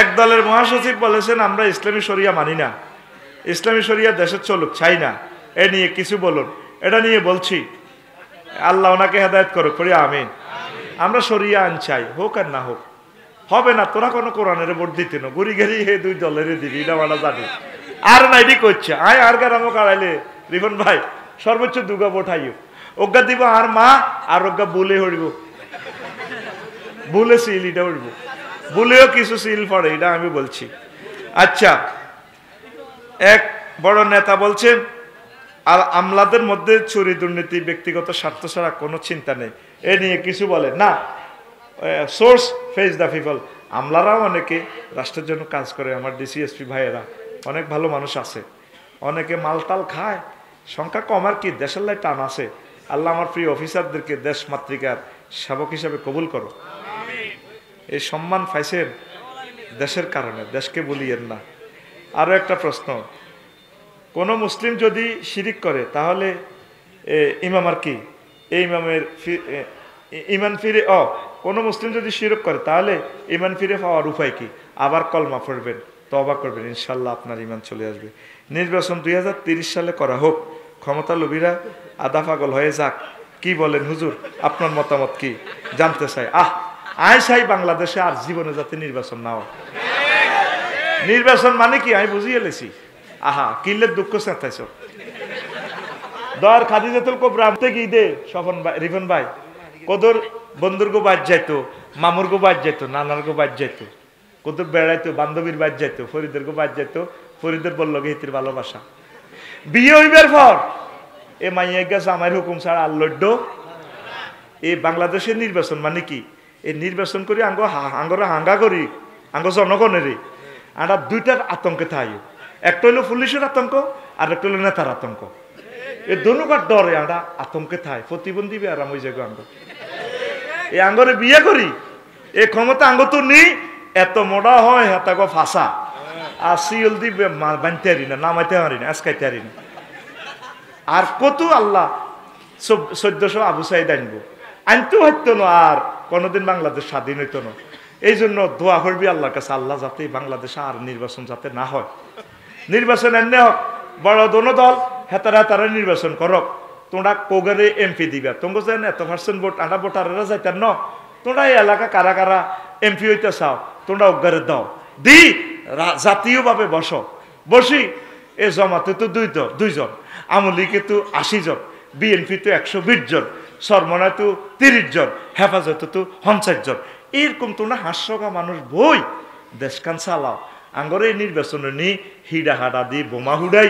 এক দলের মহাসচিব বলেছেন আমরা ইসলামী শরিয়া মানি না, ইসলামী শরিয়া দেশে চলুক চাই না, এ নিয়ে কিছু বলুন। এটা নিয়ে বলছি আল্লাহ ওনাকে হেদায়েত করুক, পড়ি আমিন। আমরা শরিয়া আইন চাই, হোক আর না হোক, হবে না তোরা কোনো কোরআনের ভোট দিতে না, গুড়ি গেরি হে 2 দলের দিবি, এটা আমরা জানি। আর নাইডি করছে আয় আর গারামো কাড়াইলে রিফন ভাই সর্বোচ্চ 2 ভোট আইও, অজ্ঞা দিব আর মা আর অজ্ঞা বলে হরিব, বলে সিল এটা হরিব, বলেও কিছু সিল পড়ে, এটা আমি বলছি। আচ্ছা, এক বড় নেতা বলছেন আর আমলাদের মধ্যে চুরি দুর্নীতি ব্যক্তিগত স্বার্থ ছাড়া কোনো চিন্তা নেই, এ নিয়ে কিছু বলে না। সোর্স ফেস দ্য পিপল, আমলারাও অনেকে রাষ্ট্রের জন্য কাজ করে, আমার ডিসিএসপি ভাইয়েরা অনেক ভালো মানুষ আছে, অনেকে মালটাল খায়, সংখ্যা কম আর কি, দেশের লাই টান আছে। আল্লাহ আমার প্রিয় অফিসারদেরকে দেশ মাতৃকার সেবক হিসাবে কবুল করো। এই সম্মান পাইছেন দেশের কারণে, দেশকে বলিয়েন না। আরো একটা প্রশ্ন, কোন মুসলিম যদি শিরিক করে তাহলে ইমাম আর কি, এই ইমামের ইমান ফিরে কোন মুসলিম যদি শিরক করে তাহলে ইমান ফিরে পাওয়ার উপায় কি? আবার কলমা পড়বেন, তওবা করবেন, ইনশাল্লাহ আপনার ইমান চলে আসবে। নির্বাচন 2030 সালে করা হোক, ক্ষমতা লোভীরা আধা পাগল হয়ে যাক, কি বলেন হুজুর, আপনার মতামত কি জানতে চাই। আয় চাই বাংলাদেশে আর জীবনে যাতে নির্বাচন না হয়। নির্বাচন মানে কি আমি বুঝিয়ে লেছি, কিনলে দুঃখ চেঁচাইছ দর খাদিজাতুল কুবরা থেকে দে স্বপন ভাই, রিফন ভাই, কদর বন্ধুর গো বাদ যাইতো, মামুর গো বাদ যাইতো, নানার গো বাদ যাইতো, কদর বেড়াইতো, বান্ধবীর বাদ যাইতো, ফরিদের গো বাদ যাইতো, ফরিদের বলল হিতির ভালোবাসা। বিয়ে হইবার পর এ মাইয়া গেছে আমার হুকুম ছাড়া আল্লড্ড। এই বাংলাদেশের নির্বাচন মানে কি? এই নির্বাচন করি আঙ্গরা হাঙ্গা করি আঙ্গ জনগণেরই আমরা 2টার আতঙ্কে থাই, একটা হইলো পুলিশের আতঙ্ক আর একটা হইলো নেতার আতঙ্ক। এই দনুকার ডরে আমরা আতঙ্কে থাই, প্রতিবন্ধী আরাম হয়ে যাবো আঙ্গ। এই আঙ্গরে বিয়ে করি, এই ক্ষমতা আঙ্গ তো নেই, এত মোড়া হয় হেতাগো ফাঁসা আর সিল দিবে বানতে হারি না, নামাইতে হারি না, আজকাইতে হারি না। আর কত আল্লাহ 1400 আবু সাইদ আনবো, আনতেও হইতো না, আর কোনোদিন বাংলাদেশ স্বাধীন হইতো না। এই জন্য দোয়া করবি আল্লাহর কাছে, আল্লাহ যাতে বাংলাদেশে আর নির্বাচন যাতে না হয়। নির্বাচন এনে হোক, বড় দোনো দল হেতারা নির্বাচন করক, তোমরা কোগারে এমপি দিবা, তোমরা যেন এত % ভোট আনা ভোটারেরা যাইতেন ন, তোমরা এই এলাকা কারা কারা এমপি হইতে চাও তোমরা অজ্ঞারে দাও, দি জাতীয়ভাবে বসি। এ জমাতে তো 2 জন, আওয়ামী লীগে তো 80 জন, বিএনপি তো 120 জন, সরমনায় তো 30 জন, হেফাজতে তো 50 জন। এরকম তোমরা হাস্যকা মানুষ বই দেশখান চালাও। আঙ্গরে এই নির্বাচনে নি হিডা হাডা দিয়ে বোমা হুডাই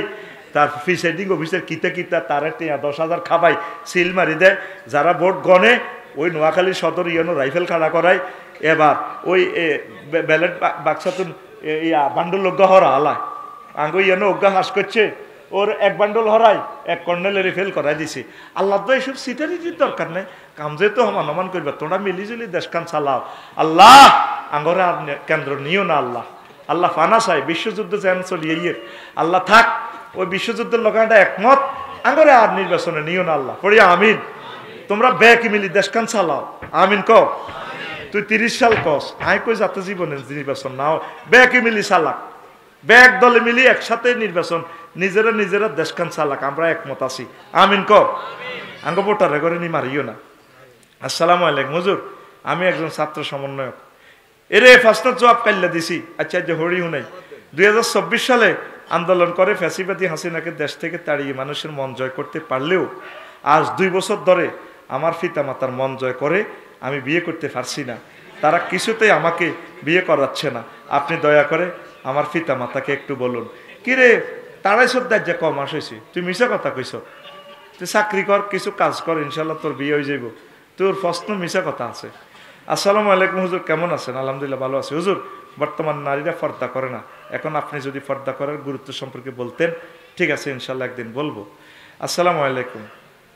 তার প্রিসাইডিং অফিসার কিতা কিতা তারা 10,000 খাবাই সিল মারি দেয়, যারা ভোট গণে ওই নোয়াখালী সদর ইয়নো রাইফেল খাড়া করায়, এবার ওই ব্যালেট বাক্সাতুন বান্ডল অজ্ঞা হরা হালায় আঙ্গু ইয়নো অজ্ঞা হাস করছে, ওর এক বান্ডল হরাই এক কর্নেলের ফেল করাই দিছে। আল্লাহ তো এইসব সিটারিটির দরকার নেই, কাম যেহেতু হমান করবে, তোমরা মিলিজুলি দেশখান চালাও। আল্লাহ আঙ্গরে আর কেন্দ্র নিও না, আল্লাহ আল্লাহ ফানা চাই বিশ্বযুদ্ধ যেন চলিয়ে আল্লাহ থাক, ওই বিশ্বযুদ্ধের লোকেরা একমত, আঙ্গরে আর নির্বাচনে নিও না আল্লাহ। পড়িয়া আমিন। তোমরা ব্যাক মিলি দেশখান চালাও, আমিন ক। তুই 30 সাল কস, আই কই যাতে জীবনে নির্বাচন নাও, ব্যাক মিলি চালাক, ব্যাক দলে মিলি একসাথে নির্বাচন, নিজেরা দেশখান চালাক, আমরা একমত আছি, আমিন ক। আঙ্গ ভোটারে করে নি মারিও না। আসসালামু আলাইকুম হুজুর, আমি একজন ছাত্র সমন্বয়ক, এরে ফার্স্টের জবাব কাল্লা দিছি। আচ্ছা যে হরি হুনাই 2024 সালে আন্দোলন করে ফ্যাসিবাদী হাসিনাকে দেশ থেকে তাড়িয়ে মানুষের মন জয় করতে পারলেও আজ 2 বছর ধরে আমার পিতামাতার মন জয় করে আমি বিয়ে করতে পারছি না, তারা কিছুতেই আমাকে বিয়ে করাচ্ছে না। আপনি দয়া করে আমার পিতামাতাকে একটু বলুন। কিরে তারাই শ্রদ্ধার যে কম মাস হয়েছে, তুই মিশা কথা কইস, তুই চাকরি কর, কিছু কাজ কর, ইনশাল্লাহ তোর বিয়ে হয়ে যাইব, তোর প্রশ্ন মিশা কথা আছে। আসসালামু আলাইকুম হুজুর, কেমন আছেন? আলহামদুলিল্লাহ ভালো আছি হুজুর, বর্তমান নারীরা পর্দা করে না, এখন আপনি যদি পর্দা করার গুরুত্ব সম্পর্কে বলতেন। ঠিক আছে ইনশাল্লাহ একদিন বলবো। আসসালামু আলাইকুম,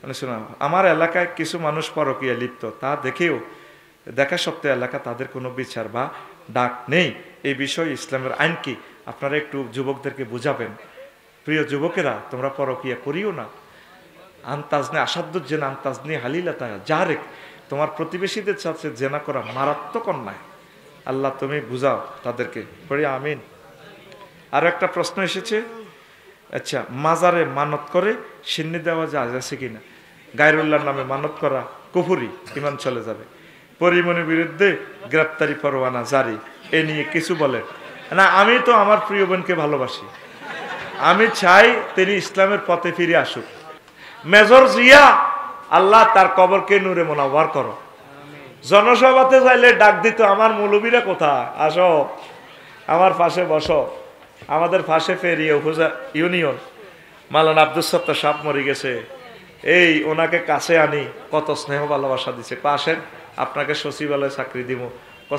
মানে শোনা, আমার এলাকায় কিছু মানুষ পরকীয়া লিপ্ত, তা দেখেও দেখা সত্ত্বেও এলাকা তাদের কোনো বিচার বা ডাক নেই, এই বিষয়ে ইসলামের আইন কি? আপনারা একটু যুবকদেরকে বুঝাবেন। প্রিয় যুবকেরা, তোমরা পরকীয়া করিও না। আন্তাজনে আসাদুজ্জেনা আন্তাজনি হালিলাতা জারেক, তোমার প্রতিবেশীদের সাথে জেনা করা মারাত্মক অন্যায়। আল্লাহ তুমি বুঝাও তাদেরকে, পড়ি আমিন। আরো একটা প্রশ্ন এসেছে, আচ্ছা মাজারে মানত করে সিন্নি দেওয়া যায় আছে কিনা? গায়রুল্লাহর নামে মানত করা কুফরি, ইমান চলে যাবে। পরিমণির বিরুদ্ধে গ্রেপ্তারি পরোয়ানা জারি, এ নিয়ে কিছু বলেন না। আমি তো আমার প্রিয় বোনকে ভালোবাসি, আমি চাই তিনি ইসলামের পথে ফিরে আসুক। মেজর জিয়া, আল্লাহ তার কবরকে নূরে মোনাওয়ার করো। জনসভাতে চাইলে ডাক দিত, আমার মৌলবীরা কোথায়, আসো আমার পাশে বসো। আমাদের পাশে ফেরিয়ে ইউনিয়ন মাওলানা আব্দুস সত্তার সাহেব মরে গেছে, এই ওনাকে কাছে আনি, কত স্নেহ ভালোবাসা দিছে। আসেন আপনাকে সচিবালয়ে চাকরি দিব,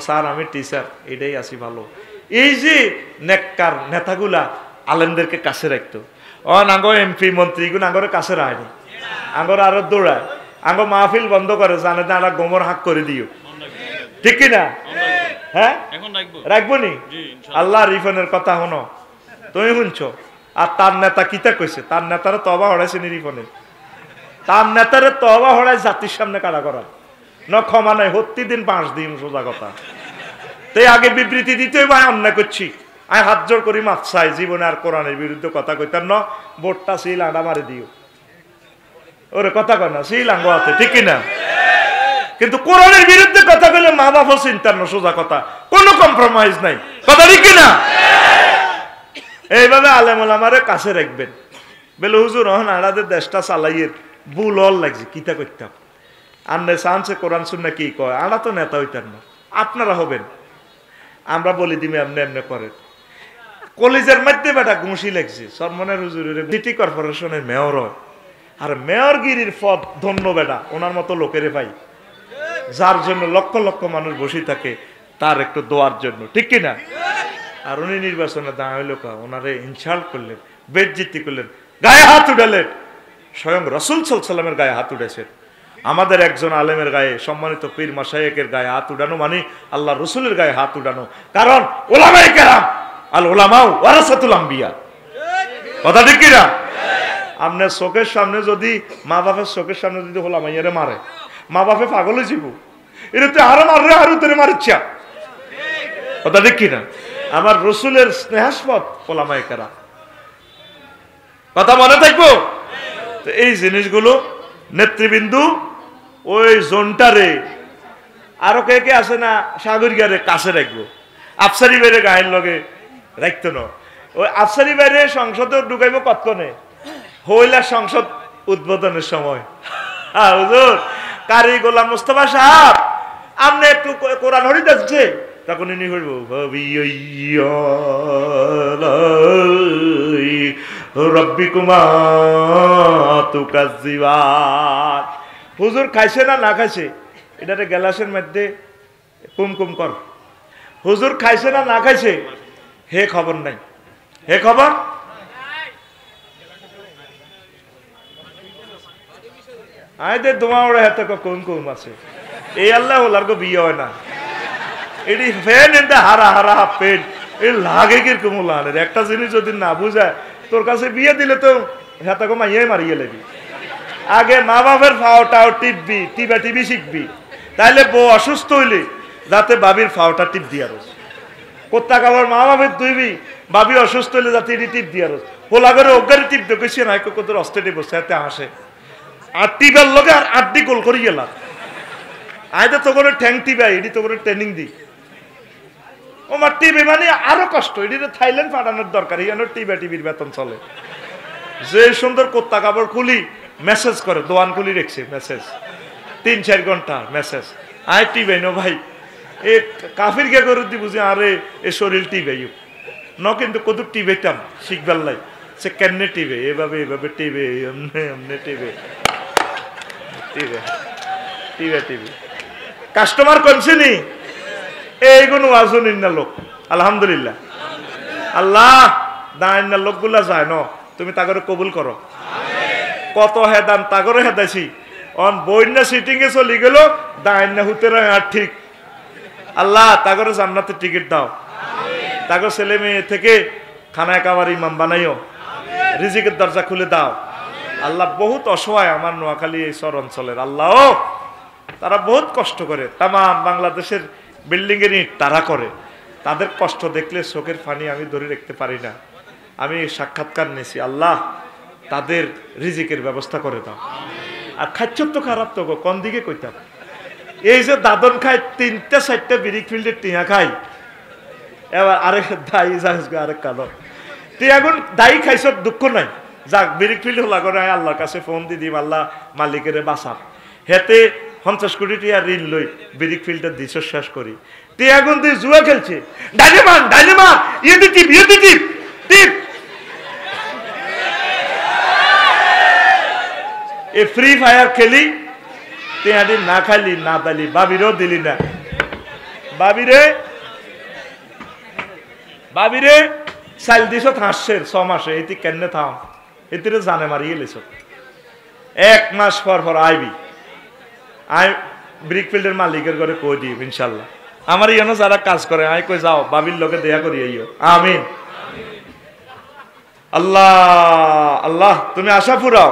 স্যার আমি টিচার, এটাই আছি ভালো। এই যে নেককার নেতাগুলা আলেমদেরকে কাছে রাখতো, আঙ্গ এমপি মন্ত্রীগুলো আঙ্গরে কাছে রাখেনি, আঙ্গর আরো দৌড়ায়, আঙ্গ মাহফিল বন্ধ করে, জানে না গোমর হাক করে দিও, ঠিক কিনা? হ্যাঁ রাখবো নি। আল্লাহ রিফনের কথা হনো, তুমি শুনছো? আর তার নেতা কিতা কইছে, তার নেতারা তবা হড়াইছে নি রিফনে, তার নেতারে তবা হড়াই জাতির সামনে কাড়া করা ন ক্ষমা নাই, 30 দিন 5 দিন, সোজা কথা। তাই আগে বিবৃতি দিতে ভাই অন্যায় করছি, আমি হাত জোর করি মাফ চাই, জীবনে আর কোরআনের বিরুদ্ধে কথা কইতাম না, ভোটটা সিল আডা মারে দিও, ওরে কথা কয় না, সিল আঙ্গ আছে, ঠিক কিনা? কিন্তু কোরআনের বিরুদ্ধে কথা কইলে মা বাপও চিন্তার না, সোজা কথা, কোনো কম্প্রোমাইজ নাই, কথা ঠিক কিনা? এইভাবে আলেম ওলামারে কাছে রাখবেন। বলে হুজুর হন আড়াদের দেশটা চালাইয়ের বুল হল লাগছে, কিতা করতাম আন্নে চান্সে কোরআন শুননা কি কয়, আড়া তো নেতা হইতার না, আপনারা হবেন, আমরা বলি দিমে এমনি এমনি করেন। কলেজের মধ্যে বেটা ঘুষি লাগছে, সরমনের হুজুরের সিটি কর্পোরেশনের মেয়র হয়, আর মেয়রগিরির পদ ধন্য বেটা, ওনার মতো লোকেরে পাই, যার জন্য লক্ষ লক্ষ মানুষ বসে থাকে তার একটু দোয়ার জন্য, ঠিক কিনা? আর উনি নির্বাচনে দাঁড়া হইল, ওনারে ইনসাল্ট করলেন, বেজ্জিতি করলেন, গায়ে হাত উঠালেন, স্বয়ং রাসূল সাল্লাল্লাহু আলাইহি ওয়াসাল্লামের গায়ে হাত উঠেছেন। আমাদের একজন আলেমের গায়ে, সম্মানিত পীর মাশায়েখের গায়ে হাত উঠানো মানে আল্লাহ রসুলের গায়ে হাত উঠানো, কারণ উলামায়ে কেরাম আল উলামাউ ওয়ারাসাতুল আম্বিয়া, কথা ঠিক কিনা? আপনার চোখের সামনে যদি, মা বাপের চোখের সামনে যদি ওলামাইয়ারে মারে, মা বাপে পাগল হয়ে যাব, এটা তো আরো মাররে আরো তোরে মারিচ্ছা, কথা ঠিক কিনা? আমার রসুলের স্নেহাস্পদ ওলামায়ে কেরাম, কথা মনে থাকবো। তো এই জিনিসগুলো নেতৃবৃন্দু ওই জোনটারে, আরো কে কে আছে না সাগরিকারে কাছে রাখবো, আফসারি বাইরে গায়ের লগে রাখতো না। ওই আফসারি বাইরে সংসদে ঢুকাইবো কতক্ষণে, হইলা সংসদ উদ্বোধনের সময়। হুজুর কারি গোলাম মোস্তফা সাহেব আপনি একটু কোরআন হরিদ আসছে, তখন ইনি হইব রাব্বিকুমা তুকাজ্জিবান। হুজুর খাইছে না না খাইছে এটাতে গ্লাসের মধ্যে কুমকুম কর। হুজুর খাইছে না না খাইছে হে খবর নাই, হে খবর। আইদে দোয়া ওড়ে হাতে কুমকুম আছে এই আল্লাহ ওলার গো বিয়ে হয় না। এটি ফ্যান এনতে হারা হারা পেন এ লাগে কিরকম ওলানের একটা জিনিস যদি না বুঝায় তোর কাছে বিয়ে দিলে তো হাতে কো মাইয়াই মারিয়ে লেবি। আগে মা বাপের ফাওটাও টিপবি, টিবা টিবি শিখবি, তাইলে বউ অসুস্থ হইলে যাতে বাবির ফাওটা টিপ দিয়া রোজ। কোত্তা কাবার মা বাপের দুইবি, বাবি অসুস্থ হইলে যাতে এটি টিপ দিয়া রোজ। হোলা করে অজ্ঞারে টিপ দেখেছি না কত অস্ট্রেটে বসে হাতে আসে আর টিবার লগে আর আড্ডি গোল করি গেলাম। আয়দা তো করে ঠ্যাং টিবাই এটি তো করে ট্রেনিং দি। ও মা টিভি মানে আরো কষ্ট, এটি তো থাইল্যান্ড পাঠানোর দরকার। ইয়ানো টিবা টিভির বেতন চলে। যে সুন্দর কোত্তা কাপড় খুলি মেসেজ করে, দোয়ান খুলি রেখছে মেসেজ 3-4 ঘন্টা মেসেজ। আয় টিবাই নো ভাই এ কাফির কে করে দি বুঝি আরে এ শরীর টিবাই ন কিন্তু কত টিবেতাম শিখবার লাই সে কেমনে টিবে এভাবে এভাবে টিবে এমনে এমনে টিবে টিবে টিবে টিবে। কাস্টমার কনছিনি এইগুলো ওয়াজুন না লোক আলহামদুলিল্লাহ। আল্লাহ দান না লোকগুলা যায় ন তুমি তাগরে কবুল করো। কত হেদান তাগরে হেদাইছি অন বইনা সিটিং এ চলি গেল দান না হুতে আর ঠিক। আল্লাহ তাগরে জান্নাতে টিকিট দাও, তাগর ছেলে মেয়ে থেকে খানায় কাবার ইমাম বানাইও, রিজিকের দরজা খুলে দাও। আল্লাহ বহুত অসহায় আমার নোয়াখালী এই শহর অঞ্চলের আল্লাহ, তারা বহুত কষ্ট করে। তাম বাংলাদেশের বিল্ডিং এর ইট তারা করে, তাদের কষ্ট দেখলে চোখের পানি আমি ধরে রাখতে পারি না। আমি সাক্ষাৎকার নিয়েছি, আল্লাহ তাদের রিজিকের ব্যবস্থা করে দাও। আর খাচ্ছত তো খারাপ তো কোন দিকে কইতাম। এই যে দাদন খায় 3-4টা বিরিক ফিল্ডের টিয়া খাই, এবার আরেক দায়ী আরেক কালো টিয়াগুন দায়ী খাইছ দুঃখ নাই। যাক বিরিক ফিল্ড হলা করে আল্লাহর কাছে ফোন দি দিম, আল্লাহ মালিকের বাসাব হেতে 50 কোটি টিয়া ঋণ লই বিরিক ফিল্ডের দিশ শেষ করি। টিয়াগুন দিয়ে জুয়া খেলছে, ডাইনেমান ডাইনেমান ইয়ে টিপ ইয়ে টিপ টিপ। এ ফ্রি ফায়ার খেলি টিয়াদি না খাইলি না দালি বাবিরও দিলি না। বাবিরে বাবিরে চাল দিছ হাসছের 6 মাসে এটি কেনে থাম এটিরে জানে মারিয়ে লেছ। 1 মাস পর পর আইবি, আই ব্রিকফিল্ডের মালিকের ঘরে কই দিই ইনশাল্লাহ। আমার ইয়ানো যারা কাজ করে আই কই যাও বাবির লোকে দেয়া করি আইও। আমিন। আল্লাহ আল্লাহ তুমি আশা ফুরাও।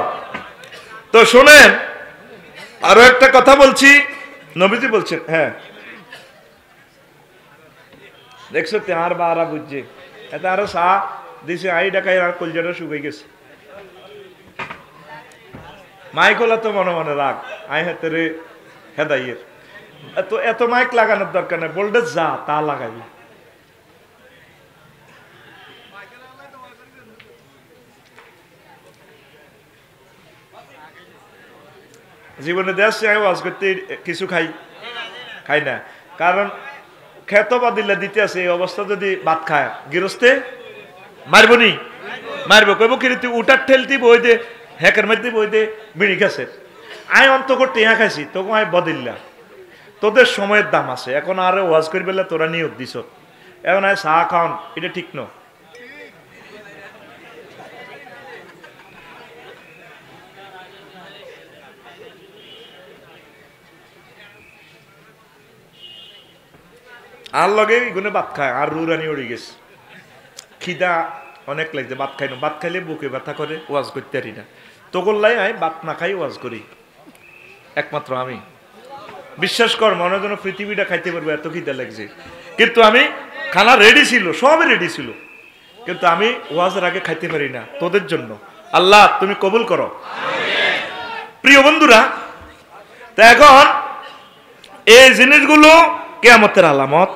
তো শোনেন আরো একটা কথা বলছি, নবীজি বলছেন, হ্যাঁ দেখছো তার বারা বুঝছে এটা আরো চা দিছে আই ডাকাই আর কলজাটা শুকাই গেছে। মাইকলা তো মনে মনে রাগ আই হাতে রে হেদাইয়ের এত মাইক লাগানোর দরকার নেই, ভোল্টেজ যা তা লাগাবি। জীবনে দেশে আমি ওয়াজ করতে কিছু খাই না, কারণ খেত বা দিলে দিতে আছে এই অবস্থা যদি ভাত খায় গৃহস্থে মারবো নি মারবো কইব কি তুই উঠার ঠেলতি বই দে হ্যাকের মধ্যে বই দে বিড়ি খাসে। আই অন্তক টেহা খাইছি তোকে আমি বদিল্লা তোদের সময়ের দাম আছে, এখন আরে ওয়াজ করি বেলা তোরা নিয়োগ দিছ, এখন আয় চা খাওন এটা ঠিক ন। আর লগে গুনে ভাত খায় আর রুরানি উড়ে গেছে, খিদা অনেক লাগছে, ভাত খাই না, ভাত খাইলে বুকে ব্যথা করে ওয়াজ করতে পারি না। তো করলাই আয় ভাত না খাই ওয়াজ করি একমাত্র আমি। বিশ্বাস কর মনে যেন পৃথিবীটা খাইতে পারবো এত খিদা লাগছে, কিন্তু আমি খানা রেডি ছিল, সবই রেডি ছিল, কিন্তু আমি ওয়াজের আগে খাইতে পারি না তোদের জন্য। আল্লাহ তুমি কবুল করো। প্রিয় বন্ধুরা, তা এখন এই জিনিসগুলো কিয়ামতের আলামত।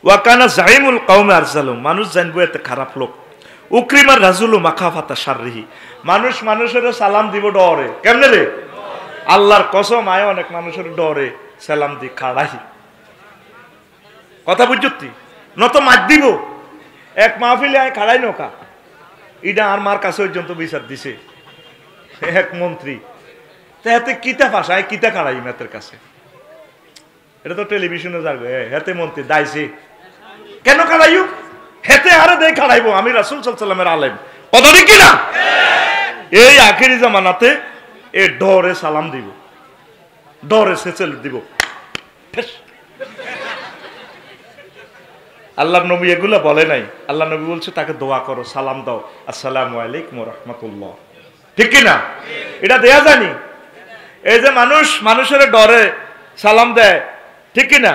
ওয়াকানা জাইমুল কওমে আরজালুম, মানুষ জানবো এত খারাপ লোক। উকরিমার রাজুলু মাখাফাতা শাররিহি, মানুষ মানুষের সালাম দিব ডরে। কেমনে রে? আল্লাহর কসম আয় অনেক মানুষের ডরে সালাম দি খাড়াই কথা বুঝতি নত মার দিব। এক মাহফিলে আয় খাড়াই নৌকা এটা আর মার কাছে পর্যন্ত বিচার দিছে এক মন্ত্রী। হাতে কিতা ভাষায় কিতা খাড়াই মেতের কাছে, এটা তো টেলিভিশনে যাবে। হাতে মন্ত্রী দাইছে কেন খাড়াইও, হেতে আরে দেয় খাড়াইবো, আমি রাসূল সাল্লাল্লাহু আলাইহি ওয়াসাল্লামের আলেম, কথা ঠিক কিনা? এই আখেরি জামানাতে এ ডরে সালাম দিব, ডরে সেচেল দিব। আল্লাহ নবী এগুলা বলে নাই। আল্লাহ নবী বলছে তাকে দোয়া করো, সালাম দাও, আসসালামু আলাইকুম ওয়া রাহমাতুল্লাহ, ঠিক কিনা? এটা দেয়া জানি। এই যে মানুষের ডরে সালাম দেয়, ঠিক কিনা?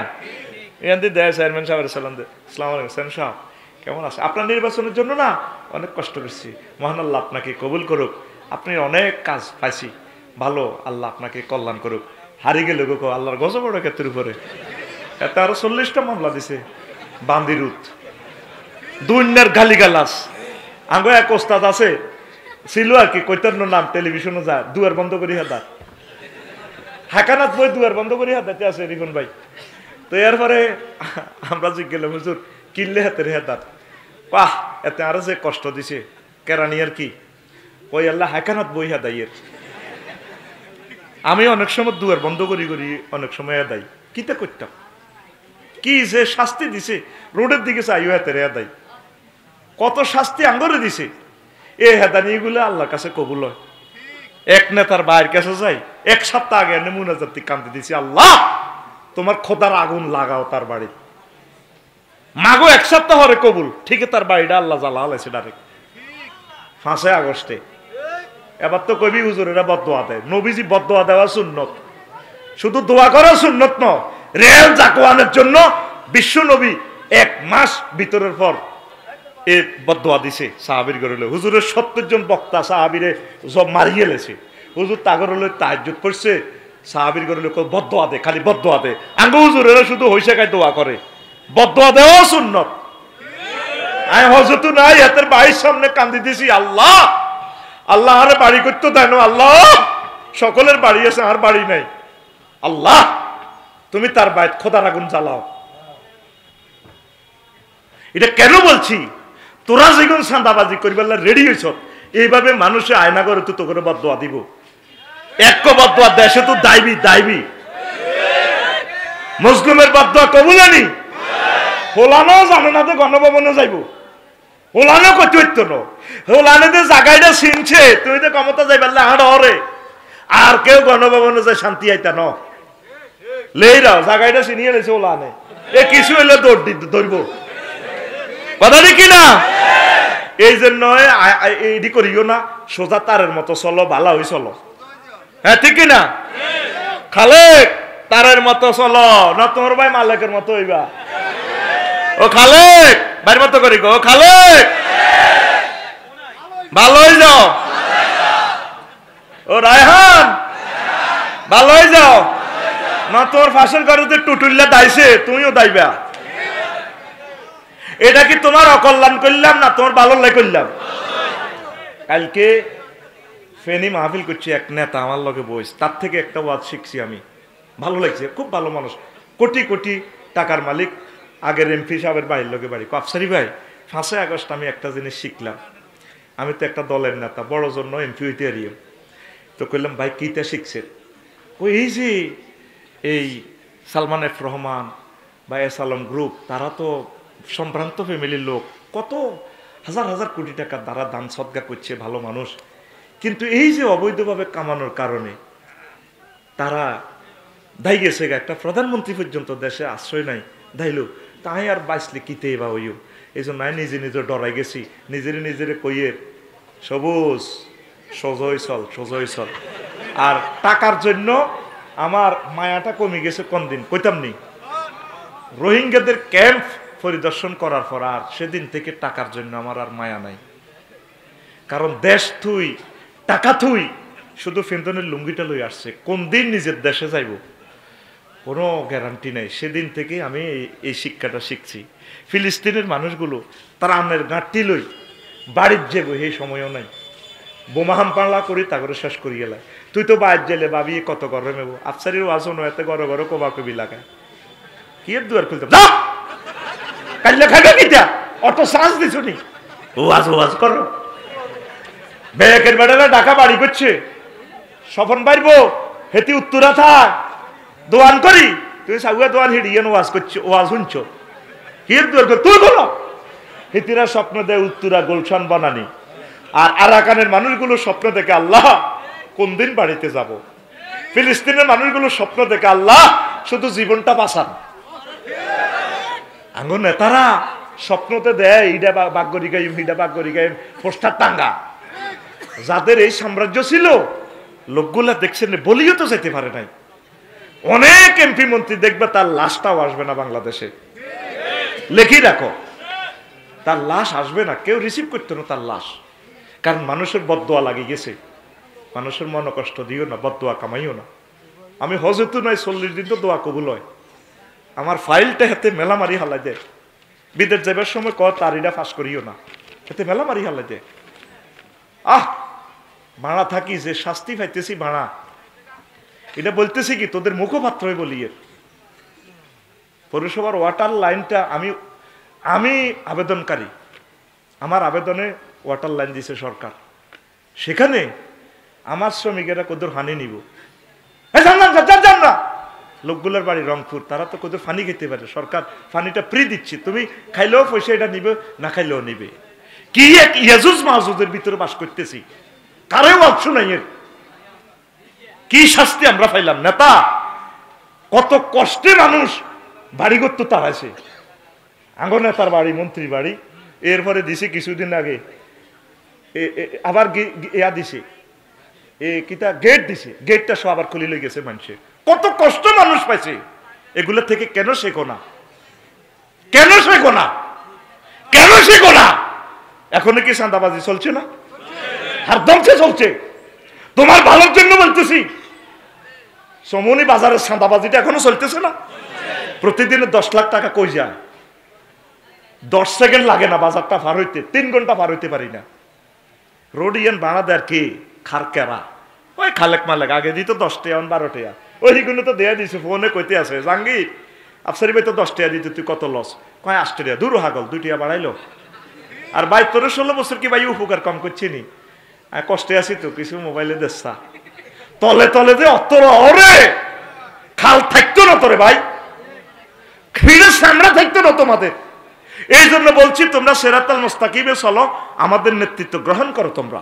এখান দেয় চেয়ারম্যান সাহেবের সালাম দেয়, আসসালামু আলাইকুম চেয়ারম্যান সাহেব কেমন আছে? আপনার নির্বাচনের জন্য না অনেক কষ্ট করছি, মহান আল্লাহ আপনাকে কবুল করুক, আপনি অনেক কাজ পাইছি, ভালো, আল্লাহ আপনাকে কল্যাণ করুক। হারিয়ে গেল গো আল্লাহর গজব ওর ক্ষেত্রের উপরে। এতে আরো 40টা মামলা দিছে বান্দিরুত, দুনিয়ার গালিগালাস। আঙ্গ এক ওস্তাদ আছে ছিল আর কি, কৈতার নাম, টেলিভিশনে যায়, দুয়ার বন্ধ করি হাদার হাকানাত বই দুয়ার বন্ধ করি হাদাতে আছে রিফন ভাই। তো এরপরে আমরা জিজ্ঞেলাম হুজুর কিনলে হাতের হেদার, বাহ এতে আরো যে কষ্ট দিছে কেরানি আর কি, ওই আল্লাহ হাকানাত বই হাদাইয়ের। আমি অনেক সময় দুয়ার বন্ধ করি অনেক সময় হেদাই, কিতা করতাম, কি যে শাস্তি দিছে, রোডের দিকে চাইও হাতের হেদাই, কত শাস্তি আঙ্গরে দিছে। এই হেদানি গুলো আল্লাহর কাছে কবুল হয়। এক নেতার বাইরের কাছে যাই, 1 সপ্তাহ আগে এনে মুনাজাত কান্দে দিছি, আল্লাহ তোমার খোদার আগুন লাগাও তার বাড়ি, মাগো 1 সপ্তাহ হরে কবুল, ঠিক তার বাড়িটা আল্লাহ জ্বালা হলাইছে ডাইরেক্ট 5 আগস্টে। এবার তো কবি হুজুরেরা বদদোয়া দেয়, নবীজি বদদোয়া দেওয়া সুন্নত, শুধু দোয়া করা সুন্নত ন, রেল জাকওয়ানের জন্য বিশ্ব নবী 1 মাস ভিতরের পর এ বদদোয়া দিছে সাহাবীর ঘরে। হুজুরের 70 জন বক্তা সাহাবীরে সব মারিয়ে লেছে, হুজুর তাগর হলে তাহাজ্জুদ করছে, সাহাবীর ঘরে বদদোয়া দে, খালি বদদোয়া দে। আঙ্গ হুজুরেরা শুধু হইসা খাই দোয়া করে, বদদোয়া দেওয়া সুন্নত। আমি হযরত নাই হাতের বাড়ির সামনে কান্দি দিছি, আল্লাহ আল্লাহ আরে বাড়ি করতে দেয় না, আল্লাহ সকলের বাড়ি আছে আর বাড়ি নাই, আল্লাহ তুমি তার বাইত খোদার আগুন জ্বালাও। এটা কেন বলছি, তোরা যেগুলো সান্দাবাজি করবার রেডি হয়েছ, এইভাবে মানুষে আয়না করে তো করে বদদোয়া দিব, এক বদদোয়া দেশে তো দাইবি মুসলিমের বদদোয়া কবুল আনি হোলানো জানে না তো গণভবনে যাইব, হোলানো করতে হইতো না, হোলানো যে জায়গাটা চিনছে তুই তো ক্ষমতা যাইবার হাড় হরে, আর কেউ গণভবনে যায় শান্তি আইতা ন লেইরাও জায়গাটা চিনিয়ে লেছে হোলানে, এ কিছু হইলে ধরব, কথা কি না? এই জন্য এডি করিও না, সোজা তারের মতো চলো, ভালো হই চলো, হ্যাঁ ঠিক কিনা? খালেক তারের মতো চলো না, তোমার ভাই মালিকের মতো হইবা। ও খালেক ভাইয়ের মতো করি গো, খালেক ভালো হয়ে যাও। ও রায়হান ভালো হয়ে যাও না, তোর ফাঁসের ঘরে টুটুল্লা দাইছে, তুমিও দাইবা। এটা কি তোমার অকল্যাণ করলাম না তোমার ভালো লাই করলাম? কালকে ফেনী মাহফিল করছি, এক নেতা আমার লগে বইস, তার থেকে একটা ওয়াজ শিখছি আমি, ভালো লাগছে, খুব ভালো মানুষ, কোটি কোটি টাকার মালিক, আগের এমপি সাহেবের বাড়ির লোকে বাড়ি। আফসারি ভাই 5 আগস্ট আমি একটা জিনিস শিখলাম, আমি তো একটা দলের নেতা, বড় জন্য এমপি হইতে হারিয়ে, তো কইলাম ভাই কিটা শিখছেন? ও এই যে এই সালমান এফ রহমান বা এস আলম গ্রুপ, তারা তো সম্ভ্রান্ত ফ্যামিলির লোক, কত হাজার হাজার কোটি টাকা তারা দান সদকা করছে, ভালো মানুষ, কিন্তু এই যে অবৈধভাবে কামানোর কারণে তারা দায় গেছে, একটা প্রধানমন্ত্রী পর্যন্ত দেশে আশ্রয় নাই দাইলো, তাই আর বাঁচলে কিতে বা হইও, এই জন্য নিজে নিজে ডরাই গেছি, নিজেরে কইয়ে সবুজ সোজই চল। আর টাকার জন্য আমার মায়াটা কমে গেছে, কোন দিন কইতাম নি, রোহিঙ্গাদের ক্যাম্প পরিদর্শন করার পর আর সেদিন থেকে টাকার জন্য আমার আর মায়া নাই। কারণ দেশ থুই টাকা থুই, শুধু ফেন্দনের লুঙ্গিটা লই আসছে, কোন দিন নিজের দেশে যাইব কোনো গ্যারান্টি নেই। সেদিন থেকে আমি এই শিক্ষাটা শিখছি। ফিলিস্তিনের মানুষগুলো তারা আমের গাঁটটি লই বাড়ির যাব, এই সময়ও নাই, বোমা হামপালা করি তা করে শেষ করি গেলা। তুই তো বাইর জেলে ভাবি কত গরমে নেবো, আফসারির ওয়াজও নয়, এতে গরো গরো কবা কবি লাগায়, কি এর দুয়ার খুলতাম কাল্লা খাবে কিটা, অত সাজ দিছ নি, ওয়াজ করো বেকের বেড়ারা ঢাকা বাড়ি করছে, স্বপন পারবো হেতি উত্তরা থাক দোয়ান করি, তুই সাগুয়া দোয়ান হিড়িয়ে ওয়াজ করছো, ওয়াজ শুনছ হির দরকার তুই বলো। হেতিরা স্বপ্ন দেয় উত্তরা গুলশান বানানি, আর আরাকানের মানুষগুলো স্বপ্ন দেখে আল্লাহ কোন দিন বাড়িতে যাব। ফিলিস্তিনের মানুষগুলো স্বপ্ন দেখে আল্লাহ শুধু জীবনটা বাঁচান। আঙ্গ নেতারা স্বপ্নতে দেয় ইডা বাগ্যরি গাইম, ইডা বাগ্যরি গাইম, পোস্টার টাঙ্গা। যাদের এই সাম্রাজ্য ছিল লোকগুলা দেখছেন বলিও তো যেতে পারে নাই। অনেক এমপি মন্ত্রী দেখবে তার লাশটাও আসবে না বাংলাদেশে, লেখি রাখো তার লাশ আসবে না, কেউ রিসিভ করতো না তার লাশ। কারণ মানুষের বদদোয়া লাগে গেছে। মানুষের মন কষ্ট দিও না, বদদোয়া কামাইও না। আমি হজেতু নয় 40 দিন তো দোয়া কবুল হয়। আমার ফাইলটা হাতে মেলা মারি হালাই দেয়, বিদেশ যাবার সময় তারিটা ফাঁস করিও না, হাতে মেলা মারি হালাই দেয়। ভাড়া থাকি যে শাস্তি পাইতেছি ভাড়া, এটা বলতেছি কি তোদের মুখপাত্র বলিয়ে। পৌরসভার ওয়াটার লাইনটা আমি আবেদনকারী, আমার আবেদনে ওয়াটার লাইন দিছে সরকার, সেখানে আমার শ্রমিকেরা কদর হানি নিব। লোকগুলোর বাড়ি রংপুর, তারা তো কদর ফানি খেতে পারে, সরকার ফানিটা ফ্রি দিচ্ছে, তুমি খাইলেও পয়সা এটা নিবে, না খাইলেও নিবে। কি এক ইয়াজুজ মাহুজের ভিতরে বাস করতেছি, কারেও অপশন নাই। এর কি শাস্তি আমরা পাইলাম? নেতা কত কষ্টে মানুষ বাড়ি করতো তারাইছে। আঙ্গ নেতার বাড়ি, মন্ত্রী বাড়ি, এরপরে দিছে কিছুদিন আগে আবার ইয়া দিছে, কিতা গেট দিছে, গেটটা সব আবার খুলে লই গেছে মানুষে। কত কষ্ট মানুষ পাইছে। এগুলো থেকে কেন শেখো না? কেন শেখো না? কেন শেখো না? এখন কি চাঁদাবাজি চলছে না? হারদমসে চলছে। তোমার ভালোর জন্য বলতেছি, সমনি বাজারের চাঁদাবাজিটা এখনো চলতেছে না? প্রতিদিনে 10 লাখ টাকা কই যায়? 10 সেকেন্ড লাগে না বাজারটা পার হইতে, 3 ঘন্টা পার হইতে পারি না। রোড ইয়ান ভাড়া দেয় কে? খারকেরা, ওই খালেক মালেক। আগে দিত 10 টাকা, 12 টাকা, ওইগুলো তো দেয়া দিছে। ফোনে কইতে আছে, জাঙ্গির আফসারি ভাই তো 10 টাকা দিত, তুই কত লস? কয় 8 টাকা। দূর হাগল, 2 টাকা বাড়াইলো। আর ভাই তোর 16 বছর কি ভাই উপকার কম করছি নি? কষ্টে আছি তো, কিছু মোবাইলে দেখছা তলে তলে যে অতর অরে খাল থাকতো না তোরে ভাই, ফিরের সামনে থাকতো না তোমাদের। এই জন্য বলছি তোমরা সিরাতাল মুস্তাকিমে চলো, আমাদের নেতৃত্ব গ্রহণ করো, তোমরা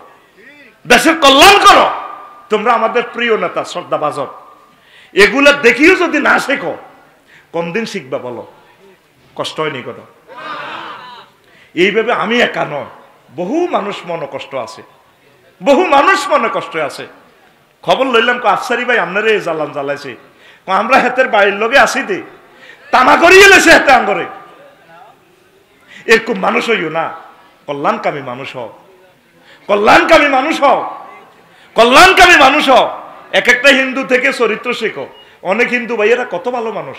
দেশের কল্যাণ করো, তোমরা আমাদের প্রিয় নেতা শ্রদ্ধা বাজক। এগুলা দেখিও যদি না শেখো, কোন দিন শিখবা বলো? কষ্ট হয়নি কথা? এইভাবে আমি একা নয়, বহু মানুষ মনে কষ্ট আছে, বহু মানুষ মনে কষ্ট আছে। খবর লইলাম আফসারি ভাই আপনারে জ্বালান জ্বালাইছে, আমরা হেতের বাড়ির লগে আসি দে তামা করিয়ে লেছে হেতে আঙ্গরে। এরকম মানুষ হইও না, কল্যাণকামী মানুষ হও, কল্যাণকামী মানুষ হও, কল্যাণকামী মানুষ হও। এক একটা হিন্দু থেকে চরিত্র শেখো। অনেক হিন্দু ভাইয়েরা কত ভালো মানুষ,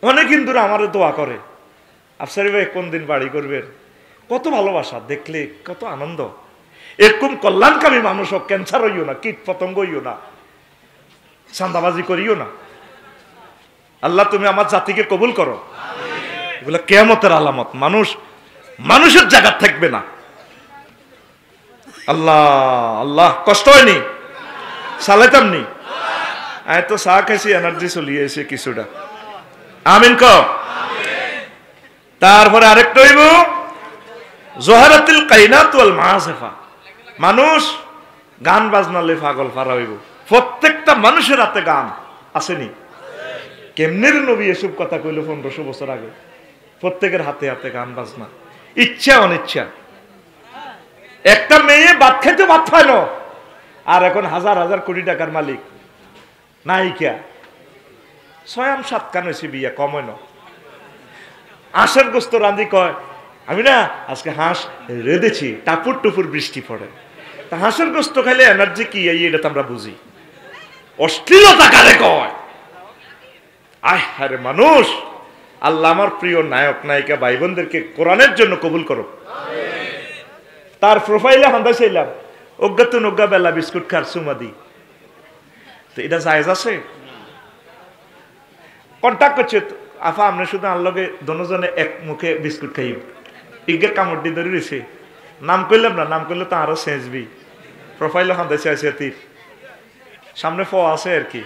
অনেক হিন্দুরা আমারে দোয়া করে, আফসারি ভাই কোন দিন বাড়ি করবেন, কত ভালোবাসা, দেখলে কত আনন্দ। এরকম কল্যাণকামী মানুষ হোক, ক্যান্সার হইও না, কীট পতঙ্গ হইও না, চাঁদাবাজি করিও না। আল্লাহ তুমি আমার জাতিকে কবুল করো। এগুলো কিয়ামতের আলামত। মানুষ মানুষের জায়গা থাকবে না। আল্লাহ আল্লাহ, কষ্ট হয়নি? সালাইতাম নি? আয় তো চা খাইছি, এনার্জি চলিয়ে এসে কিছুটা। আমিন ক। তারপরে আরেকটা হইব জোহারাতুল কাইনাত ওয়াল মাআসিফা। মানুষ গান বাজনালে পাগল ফারা হইব। প্রত্যেকটা মানুষের হাতে গান আসেনি? কেমনের নবী এসব কথা কইল 1500 বছর আগে? প্রত্যেকের হাতে হাতে গান বাজনা, ইচ্ছা অনিচ্ছা। একটা মেয়ে ভাত খাইতে ভাত পায় না, আর এখন হাজার হাজার কোটি টাকার মালিক, নায়িকা। 6-7 কান হয়েছে বিয়া, কম হয় না। হাঁসের গোস্ত রাঁধি কয়, আমি না আজকে হাঁস রেঁধেছি, টাপুর টুপুর বৃষ্টি পড়ে। তা হাঁসের গোস্ত খাইলে এনার্জি কি, এটা তো আমরা বুঝি। অশ্লীলতা কারে কয়? আয় হারে মানুষ, আল্লাহ আমার প্রিয় নায়ক নায়িকা ভাই বোনদেরকে কোরআনের জন্য কবুল করো। তার প্রোফাইলে হান্দা চাইলাম, অজ্ঞাত নজ্ঞা বেলা বিস্কুট খার সুমাদি, তো এটা জায়েজ আছে? কন্ট্যাক্ট করছে, আফা আপনি শুধু আল্লাহকে দনজনে এক মুখে বিস্কুট খাইব, ইজ্ঞের কামড় দিয়ে ধরে রয়েছে, নাম করলাম না, নাম করলে তো আরো সেজবি। প্রোফাইলে হাতে চাইছে তীর, সামনে ফ আছে আর কি।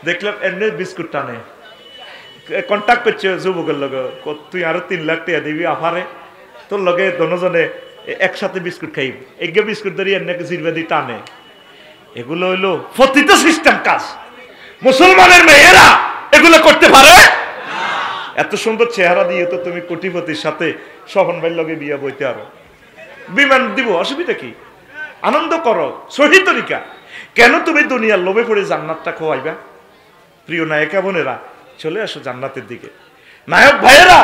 দেখলাম এমনি বিস্কুট টানে, কন্ট্যাক্ট করছে যুবকের লগে, তুই আরো 3 লাখ টাকা দিবি আফারে, তোর লগে দনজনে একসাথে বিস্কুট খাইব। এগে বিস্কুট ধরি এমনি জিরবাদি টানে। এগুলো হইলো ফতিত সিস্টেম কাজ। মুসলমানের মেয়েরা এগুলো করতে পারে? এত সুন্দর চেহারা দিয়ে তো তুমি কোটিপতির সাথে স্বপন ভাইয়ের লগে বিয়ে বইতে আরো বিমান দিব, অসুবিধা কি? আনন্দ করো, সহি তরিকা। কেন তুমি দুনিয়ার লোভে পড়ে জান্নাতটা খোয়াইবা? প্রিয় নায়িকা বোনেরা, চলে আসো জান্নাতের দিকে। নায়ক ভাইয়েরা,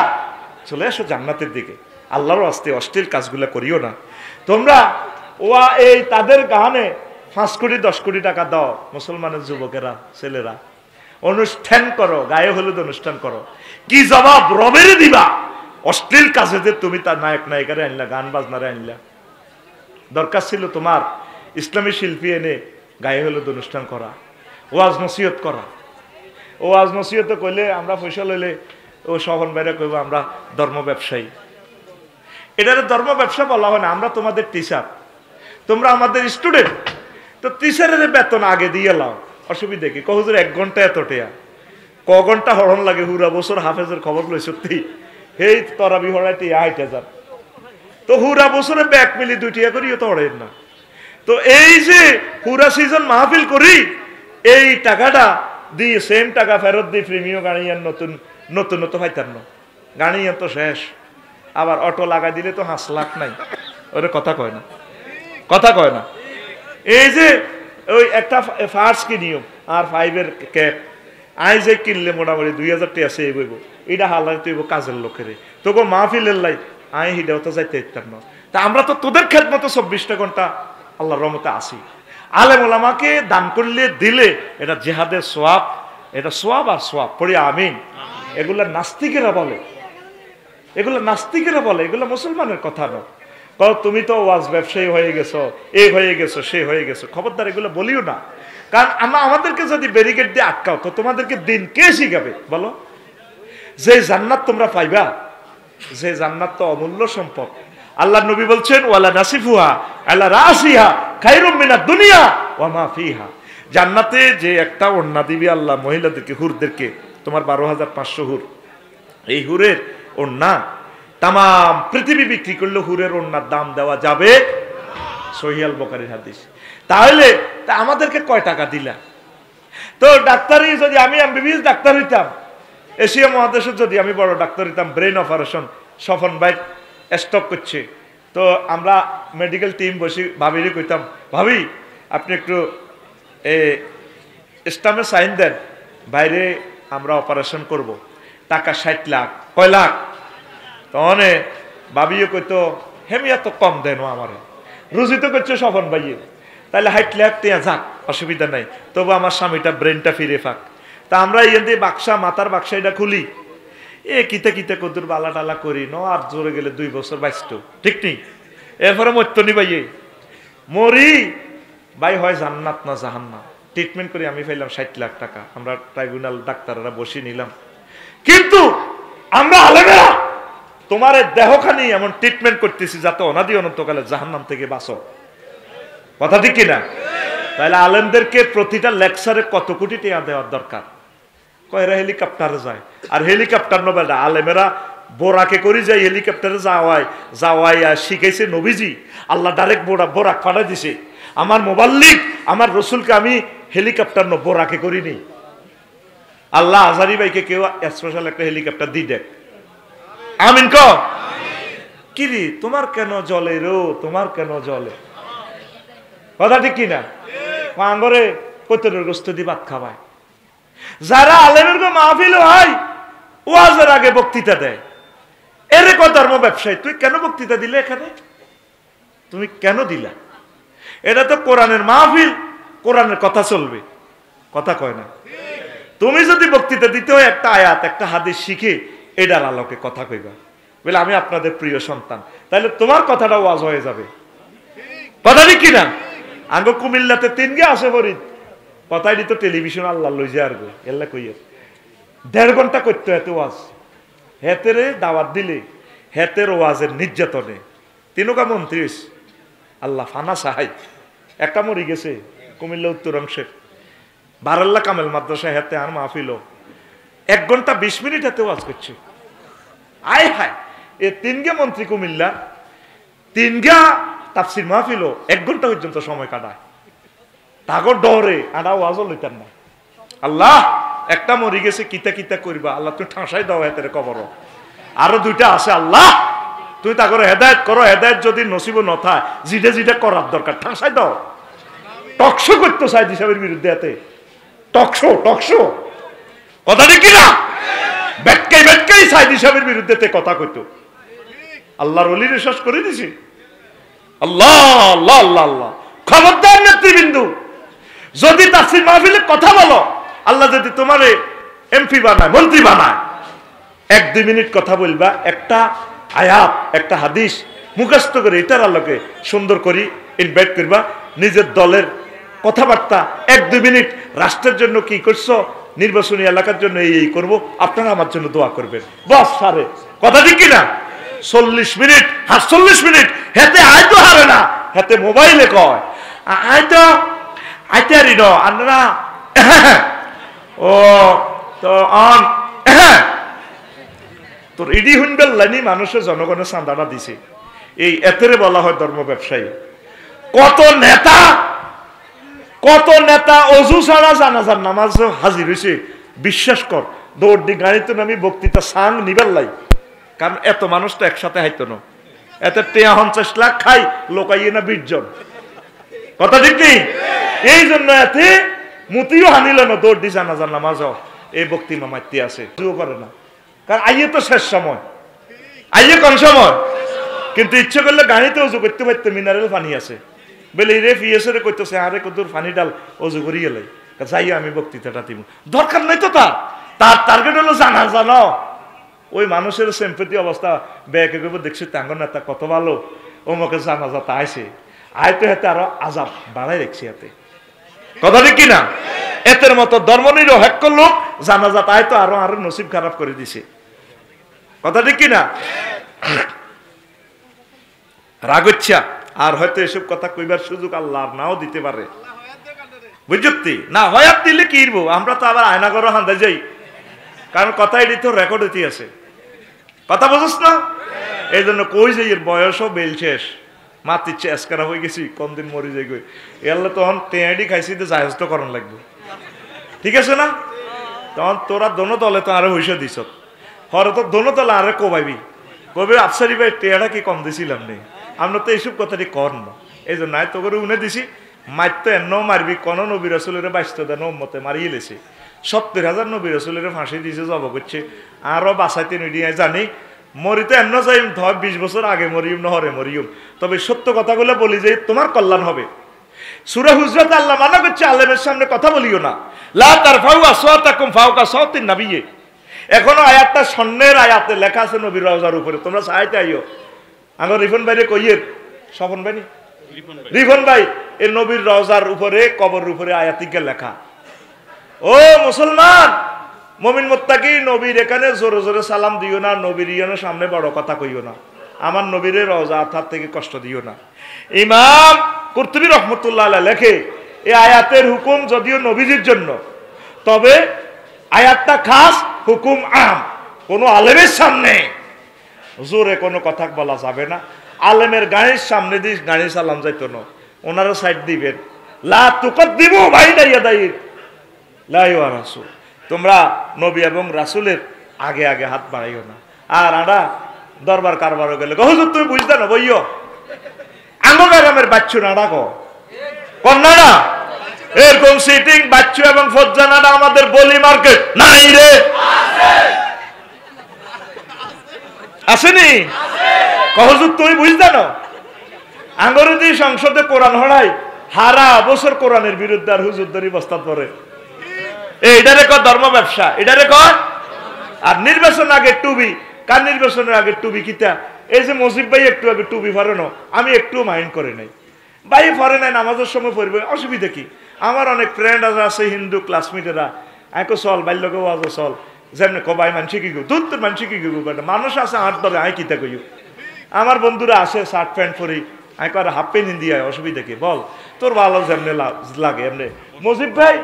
চলে আসো জান্নাতের দিকে। আল্লাহর আস্তে অশ্লীল কাজগুলো করিও না তোমরা। ওয়া এই তাদের গানে 5 কোটি 10 কোটি টাকা দাও মুসলমানের যুবকেরা, ছেলেরা, অনুষ্ঠান করো, গায়ে হলুদ অনুষ্ঠান করো। কি জবাব রবেরে দিবা? অশ্লীল কাজে যে তুমি তার নায়ক নায়িকারে আনলা, গান বাজনারে আনলা। দরকার ছিল তোমার ইসলামী শিল্পী এনে গায়ে হলুদ অনুষ্ঠান করা, ওয়াজ নসিহত করা। ওয়াজ নসিহত কইলে আমরা পয়সা লইলে ও শহন বাইরে কইব আমরা ধর্ম ব্যবসায়ী। এটারে ধর্ম ব্যবসা বলা হয় না। আমরা তোমাদের টিচার, তোমরা আমাদের স্টুডেন্ট। তো টিচারের বেতন আগে দিয়ে লাও, অসুবিধা কি? কহুজুর 1 ঘন্টা এত টেয়া, ক ঘন্টা হরণ লাগে? হুরা বছর হাফেজের খবর লই সত্যি, হেই তরাবি হরাই টিয়া 80,000। তো হুরা বছরে ব্যাগ মিলি 2 টিয়া করিও তো হরেন না। তো এই যে হুরা সিজন মাহফিল করি, এই টাকাটা দিয়ে সেম টাকা ফেরত দিই প্রিমিয় গাড়িয়ান নতুন নতুন নতুন পাইতাম না, গাড়িয়ান তো শেষ। আবার অটো লাগাই দিলে তো 5 লাখ নাই, ওরে কথা কয় না, কথা কয় না। এই যে ওই একটা ফার্স্ট কিনিও আর 5-এর ক্যাপ আই যে কিনলে মোটামুটি 2000 টাকা সেভ হইব। এটা হালাই তুইব কাজের লোকেরে, তোকে মাহফিলের লাই আই হিটাও তো যাইতে ইত্যার না। তা আমরা তো তোদের খেত মতো 24টা ঘন্টা আল্লাহর রহমতে আসি। আলেম ওলামাকে দান করলে দিলে এটা জিহাদের সোয়াব, এটা সোয়াব আর সোয়াব পড়ি আমিন। এগুলা নাস্তিকেরা বলে, এগুলো নাস্তিকেরা বলে, এগুলো মুসলমানের কথা না। তুমি তো ওয়াজ ব্যবসায়ী হয়ে গেছো, এ হয়ে গেছো, সে হয়ে গেছো। খবরদার এগুলো বলিও না, কারণ আমাদেরকে যদি ব্যারিকেড দিয়ে আটকাও তো তোমাদেরকে দিন কে শিখাবে বলো? যে জান্নাত তোমরা পাইবা, যে জান্নাত তো অমূল্য সম্পদ। আল্লাহ নবী বলছেন ওয়ালা নাসিফুহা আলা রাসিহা খায়রুম মিনাদ দুনিয়া ওয়া মা ফিহা। জান্নাতে যে একটা ওড়না দিবি আল্লাহ মহিলাদেরকে, হুরদেরকে, তোমার 12,500 হুর। এই হুরের ওড়না তাম পৃথিবী বিক্রি করলে হুরের ওড়নার দাম দেওয়া যাবে। সহিহ আল বুখারীর হাদিস। তাহলে তা আমাদেরকে কয় টাকা দিলা? তো ডাক্তারি যদি আমি এমবিবিএস ডাক্তার হইতাম, এশিয়া মহাদেশের যদি আমি বড় ডাক্তার হইতাম, ব্রেন অপারেশন স্বপন ভাই স্টক করছে, তো আমরা মেডিকেল টিম বসে ভাবিরে কইতাম, ভাবি আপনি একটু স্টামে সাইন দেন, বাইরে আমরা অপারেশন করব, টাকা 60 লাখ। কয় লাখ? তখন ভাবিও কইতো হেমিয়া তো কম দেন আমার, রুজি তো করছে স্বপন ভাইয়ে, তাহলে 60 লাখ টিয়া যাক, অসুবিধা নাই, তবু আমার স্বামীটা ব্রেনটা ফিরে ফাঁক। তা আমরা ইয়ে দিয়ে বাক্সা, মাথার বাক্সা এটা খুলি, কিতে কিতে কদুর বালা টালা করি ন, আর জোরে গেলে 2 বছর বাইসতো, ঠিক নেই। এরপরে মরতনি ভাইয়ে মরি ভাই, হয় জান্নাত না জাহান্নাম। ট্রিটমেন্ট করে আমি পাইলাম 60 লাখ টাকা, আমরা ট্রাইব্যুনাল ডাক্তাররা বসে নিলাম। কিন্তু আমরা আলেমেরা তোমার দেহখানি এমন ট্রিটমেন্ট করতেছি যাতে অনাদি অনন্তকালে জাহান্নাম থেকে বাঁচো, কথা ঠিক কিনা? তাহলে আলেমদেরকে প্রতিটা লেকচারে কত কোটি টাকা দেওয়ার দরকার? কয়রা হেলিকপ্টারে যায়, আর হেলিকপ্টার নবে না, আলেমেরা বোরাকে করি যায়, হেলিকপ্টারে যাওয়াই শিখাইছে নবীজি। আল্লাহ ডাইরেক্ট বোরাক পাঠা দিছে। আমার মোবাল্লিক, আমার রসুলকে আমি হেলিকপ্টার বোরাকে করিনি। আল্লাহ আজারি ভাইকে কেউ স্পেশাল একটা হেলিকপ্টার দি দেখ, আমিন ক। কিরি তোমার কেন জলে রো, তোমার কেন জলে, কথা ঠিক কিনা? আঙ্গরে কতরের গোস্ত দি ভাত খাওয়ায়। যারা আলেমের মাহফিল হয় ওয়াজের আগে বক্তৃতা দেয়, এরে কত ধর্ম ব্যবসায়ী। তুই কেন বক্তৃতা দিলে এখানে? তুমি কেন দিলা? এটা তো কোরআনের মাহফিল, কোরআনের কথা চলবে, কথা কয় না। তুমি যদি বক্তৃতা দিতে হয় একটা আয়াত একটা হাদিস শিখে এটার আলোকে কথা কইবা, বলে আমি আপনাদের প্রিয় সন্তান, তাহলে তোমার কথাটা ওয়াজ হয়ে যাবে, কথা ঠিক কিনা? আঙ্গ কুমিল্লাতে 3 গে আসে ফরিদ, কথাই দিত টেলিভিশন আল্লাহ লই যায় আর গো এল্লা কইয়ের 1.5 ঘন্টা করতে এত ওয়াজ। হেতেরে দাওয়াত দিলে হেতের ওয়াজের নির্যাতনে তিনকা মন্ত্রী আল্লাহ ফানা সাহাই একটা মরি গেছে কুমিল্লা উত্তরাংশের বারাল্লা কামেল মাদ্রাসা হেতে আর মাহফিল 1 ঘন্টা 20 মিনিট হেতে ওয়াজ করছে আয় হায় এ তিনগা মন্ত্রী কুমিল্লা তিনগা তাফসির মাহফিল 1 ঘন্টা পর্যন্ত সময় কাটায় তাগর ডরে আনা ওয়াজও লইতেন না আল্লাহ একটা মরি গেছে কিতা কিতা করবা আল্লাহ তুমি ঠাঁসাই দাও হেতের কবর আরো 2টা আছে আল্লাহ তুই তা করে হেদায়েত করো হেদায়েত যদি নসিব ন থাকে জিডে জিডে করার দরকার ঠাঁসাই দাও টকশো করতো সাইদি সাহেবের বিরুদ্ধে এতে টকশো কথা ঠিক না বেটকাই সাইদি সাহেবের বিরুদ্ধে কথা কইতো আল্লাহর ওলির শেষ করে দিছি আল্লাহ আল্লাহ আল্লাহ আল্লাহ খবরদার নেতৃবৃন্দু যদি তাফসীর মাহফিলে কথা বলো আল্লাহ যদি তোমারে এমপি বানায় মন্ত্রী বানায় 1-2 মিনিট কথা বলবা একটা আয়াত একটা হাদিস মুখস্থ করে এটার আলোকে সুন্দর করে ইনভাইট করবা নিজের দলের কথাবার্তা 1-2 মিনিট রাষ্ট্রের জন্য কি করছো নির্বাচনী এলাকার জন্য এই করব আপনারা আমার জন্য দোয়া করবেন বস সারে কথা ঠিক কিনা 40 মিনিট 48 মিনিট হেতে আইতো হারে না হেতে মোবাইলে কয় আইতো আইতারি ন আমরা ও তো অন তোর ইডি হুনবেল লাইনি মানুষের জনগণের চাঁদাটা দিছে এই এতেরে বলা হয় ধর্ম ব্যবসায়ী কত নেতা অজু ছাড়া জানাজার নামাজ হাজির হয়েছে বিশ্বাস কর দৌড় দি গাড়িতে নামি বক্তৃতা সাং নিবেল লাই কারণ এত মানুষ তো একসাথে হাইতো না এত 50 লাখ খাই লোকাইয়ে না 20 জন কথা ঠিক নেই এই জন্য এতে মুতিও হানিল না দৌড় দি জানাজার নামাজ এই বক্তৃতা মাইতে আছে করে না কারণ আইয়ে তো শেষ সময় আইয়ে কোন সময় কিন্তু ইচ্ছে করলে গাড়িতে অজু করতে পারতে মিনারেল পানি আছে বলে রে ফিয়েসরে কইতেছে আরে কদুর পানি ডাল অজু করি গেলে যাই আমি বক্তৃতাটা দিব দরকার নাই তো তার টার্গেট হলো জানো ওই মানুষের সিম্পথি অবস্থা ব্যাকে গেব দেখছি তাঙ্গর নেতা কত ভালো ওমকে জানাজাতা আইছে আয়তো হাতে আরো আজাব বাড়াই রাখছি হাতে কথা ঠিক কিনা এতের মতো ধর্মনিরপেক্ষ লোক জানাজাত আয়তো আরো নসিব খারাপ করে দিছে কথা ঠিক কিনা রাগচ্ছা আর হয়তো এসব কথা কইবার সুযোগ আল্লাহ নাও দিতে পারে বুঝতি না হয়াত দিলে কি ইরবো আমরা তো আবার আয়নাগর হান্দা যাই কারণ কথা এটি তো রেকর্ড হতে আছে কথা বুঝছ না এই জন্য কই যে এর বয়সও বেল শেষ মাতিচ্ছে এসকারা হয়ে গেছি কোন দিন মরি যাই গই এল্লা তখন টেঁয়াডি খাইছি তো জাহাজ তো করণ লাগবে ঠিক আছে না তখন তোরা দোনো দলে তো আরো হইসা দিছ হরে তো দোনো দলে আরে কোবাইবি কবে আফসারি ভাই টেঁয়াটা কি কম দিছিলাম নেই আমরা তো এইসব কথাটি কর না এই জন্য নাই তোকে উনে দিছি মার তো এন্ন মারবি কোন নবী রাসূলের 22 দেন উম্মতে মারিয়ে লেছে 70,000 নবী রাসূলের ফাঁসি দিয়েছে জব করছে আরো বাঁচাইতে নিয়ে জানি মরিতে এন্ন যাই 20 বছর আগে মরিয়ম নহরে মরিয়ম তবে সত্য কথাগুলো বলি যে তোমার কল্যাণ হবে সূরা হুজরাত আল্লাহ মানা করছে আলেমের সামনে কথা বলিও না লা তারফাউ আসওয়াতাকুম ফাওকা সাওতিন নবিয়্যি এখনো আয়াতটা স্বর্ণের আয়াতে লেখা আছে নবীর রওজার উপরে তোমরা চাইতে আইও আমার রিফন ভাইরে কইয়ের স্বপন ভাই রিফন ভাই এই নবীর রওজার উপরে কবরের উপরে আয়াতিকে লেখা ও মুসলমান মুমিন মুত্তাকি নবীর এখানে জোরে জোরে সালাম দিও না নবীর ইয়ানের সামনে বড় কথা কইও না আমার নবীর রওজা আথার থেকে কষ্ট দিও না ইমাম কুরতুবী রাহমাতুল্লাহ আলাইহি লেখে এই আয়াতের হুকুম যদিও নবীজির জন্য তবে আয়াতটা খাস হুকুম আম কোন আলেমের সামনে জোরে কোনো কথা বলা যাবে না আলেমের গাড়ির সামনে দিয়ে গাড়ি সালাম যাইতো না ওনারা সাইড দিবেন লা তুকদ্দিমু বাইনা ইয়াদাইহি লা ইয়া রাসূল তোমরা নবী এবং রাসূলের আগে আগে হাত বাড়াইও না আর আড়া দরবার কারবারও গেলে হুজুর তুমি বুঝতে না বইও আঙ্গগারামের বাচ্চু নাড়া কন্যাড়া এরকম সিটিং বাচ্চু এবং ফজ্জানাড়া আমাদের বলি মার্কেট নাই রে আসেনি হুজুর তুমি বুঝতে না আঙ্গরেজি সংসদে কোরআন হড়াই হারা বছর কোরআনের বিরুদ্ধে আর হুজুর ধরি বস্তাত পরে এইটারে কয় ধর্ম ব্যবসা এটারে কয় আর নির্বাচন আগে টুবি কার নির্বাচনের আগে টুবি কিতা এই যে মজিব ভাই একটু আগে টুবি ফরেনো আমি একটু মাইন্ড করে নাই ভাই ফরে নাই নামাজের সময় পড়বে অসুবিধা কি আমার অনেক ফ্রেন্ড আছে হিন্দু ক্লাসমেটেরা একো চল বাল্যকে ওয়াজও চল যেমনি কবাই মানসি কি গো দূর তোর মানসি কি গো মানুষ আছে আট ধরে আয় কিতা কইও আমার বন্ধুরা আসে শার্ট প্যান্ট পরি আমি করে হাফ প্যান্ট হিন্দি হয় অসুবিধা কি বল তোর ভালো যেমনি লাগে এমনি মজিব ভাই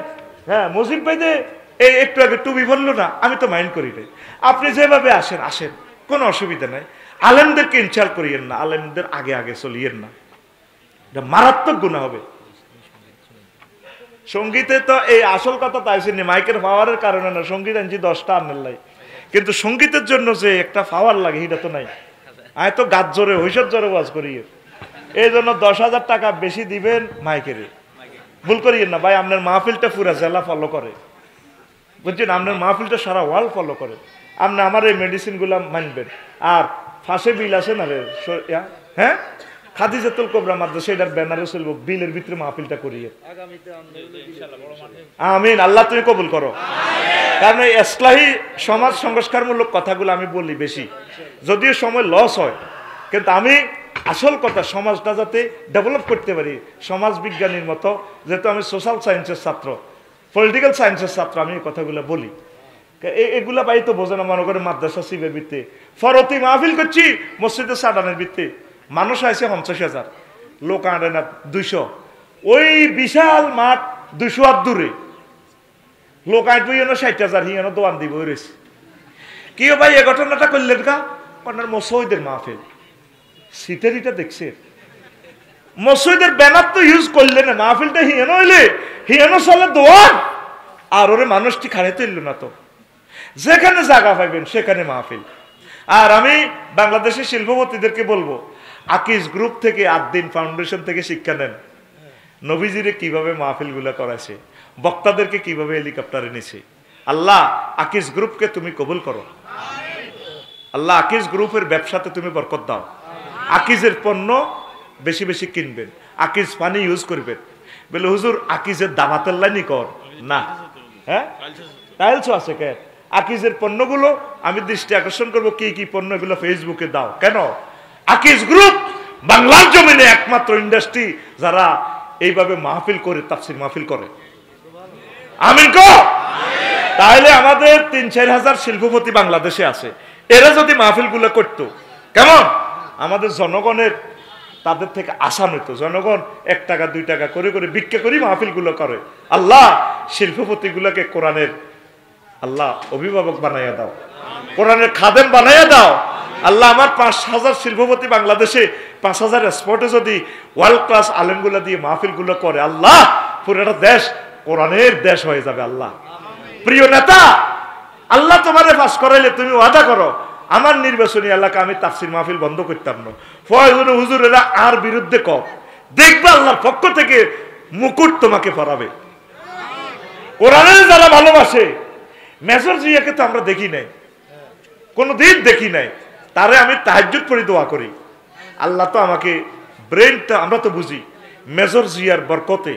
হ্যাঁ মজিব ভাই যে এই একটু আগে টুপি বললো না আমি তো মাইন্ড করি নাই আপনি যেভাবে আসেন আসেন কোনো অসুবিধা নাই আলেমদেরকে ইনসাল্ট করিয়েন না আলেমদের আগে আগে চলিয়েন না এটা মারাত্মক গুনাহ হবে সঙ্গীতে তো এই আসল কথা তাই শুনি মাইকের পাওয়ারের কারণে না সঙ্গীত আনছি 10টা আনলেন লাই কিন্তু সঙ্গীতের জন্য যে একটা পাওয়ার লাগে এটা তো নাই আমি তো গাছ জোরে হৈসব জোরে ওয়াজ করি এই জন্য 10,000 টাকা বেশি দিবেন মাইকের ভুল করিয়েন না ভাই আপনার মাহফিলটা পুরা জেলা ফলো করে বুঝছেন আপনার মাহফিলটা সারা ওয়ার্ল্ড ফলো করে আপনি আমার এই মেডিসিনগুলো মানবেন আর ফাঁসে বিল আছে না রে হ্যাঁ খাদিজাতুল কোবরা মাদ্রাসা এটার ব্যানারে চলবো বিলের ভিতরে মাহফিলটা করিয়ে আমিন আল্লাহ তুমি কবুল করো কারণ এই ইসলাহি সমাজ সংস্কারমূলক কথাগুলো আমি বলি বেশি যদিও সময় লস হয় কিন্তু আমি আসল কথা সমাজটা যাতে ডেভেলপ করতে পারি সমাজ বিজ্ঞানীর মতো যেহেতু আমি সোশ্যাল সায়েন্সের ছাত্র পলিটিক্যাল সায়েন্সের ছাত্র আমি এই কথাগুলো বলি এগুলা পাই তো বোঝে না মনে করে মাদ্রাসা শিবের ভিত্তি ফরতি মাহফিল করছি মসজিদে সাডানের ভিত্তি মানুষ আছে 50,000 লোক আনে না 200 ওই বিশাল মাঠ 200 হাত দূরে লোক আঁটবো 60,000 হিয়ানো দোয়ান দিব রয়েছে কি ভাই এ ঘটনাটা করলেন কা আপনার মসজিদের মাহফিল সিটারিটা দেখছে মসজিদের ব্যানার তো ইউজ করলেন না মাহফিলটা হিয়ানো হইলে হিয়ানো চলে দোয়ান আর ওরে মানুষটি খাড়ে তুলল না তো যেখানে জায়গা পাইবেন সেখানে মাহফিল আর আমি বাংলাদেশের শিল্পপতিদেরকে বলবো আকিজ গ্রুপ থেকে আদ্দিন ফাউন্ডেশন থেকে শিক্ষা নেন নবীজিরে কিভাবে মাহফিল গুলা করাছে বক্তাদেরকে কিভাবে হেলিকপ্টারে নিছে আল্লাহ আকিজ গ্রুপকে তুমি কবুল করো আল্লাহ আকিজ গ্রুপের ব্যবসাতে তুমি বরকত দাও আকিজের পণ্য বেশি বেশি কিনবেন আকিজ পানি ইউজ করবেন বলে হুজুর আকিজের দামাতের লাইনই কর না হ্যাঁ টাইলসও আছে কে আকিজের পণ্যগুলো আমি দৃষ্টি আকর্ষণ করবো কি কি পণ্য এগুলো ফেসবুকে দাও কেন আকিজ গ্রুপ বাংলার জমিনে একমাত্র ইন্ডাস্ট্রি যারা এইভাবে মাহফিল করে তাফসির মাহফিল করে আমিন কো তাহলে আমাদের 3-4 হাজার শিল্পপতি বাংলাদেশে আছে এরা যদি মাহফিল গুলো করতো কেমন আমাদের জনগণের তাদের থেকে আসান হইতো জনগণ 1 টাকা 2 টাকা করে করে ভিক্ষা করি মাহফিল গুলো করে আল্লাহ শিল্পপতি গুলোকে কোরআনের আল্লাহ অভিভাবক বানাইয়া দাও কোরআনের খাদেম বানাইয়া দাও আল্লাহ আমার 5,000 শিল্পপতি বাংলাদেশে 5,000 স্পটে যদি ওয়ার্ল্ড ক্লাস আলেমগুলো দিয়ে মাহফিল গুলো করে আল্লাহ পুরোটা দেশ কোরআনের দেশ হয়ে যাবে আল্লাহ প্রিয় নেতা আল্লাহ তোমারে পাস করাইলে তুমি ওয়াদা করো আমার নির্বাচনী এলাকা আমি তাফসির মাহফিল বন্ধ করতাম না ফয়জুল হুজুরেরা আর বিরুদ্ধে কর দেখবে আল্লাহর পক্ষ থেকে মুকুট তোমাকে পরাবে কোরআনের যারা ভালোবাসে মেজর জিয়াকে তো আমরা দেখি নাই কোনদিন দেখি নাই তারে আমি তাহাজ্জুদ পড়ে দোয়া করি আল্লাহ তো আমাকে ব্রেনটা আমরা তো বুঝি মেজর জিয়ার বরকতে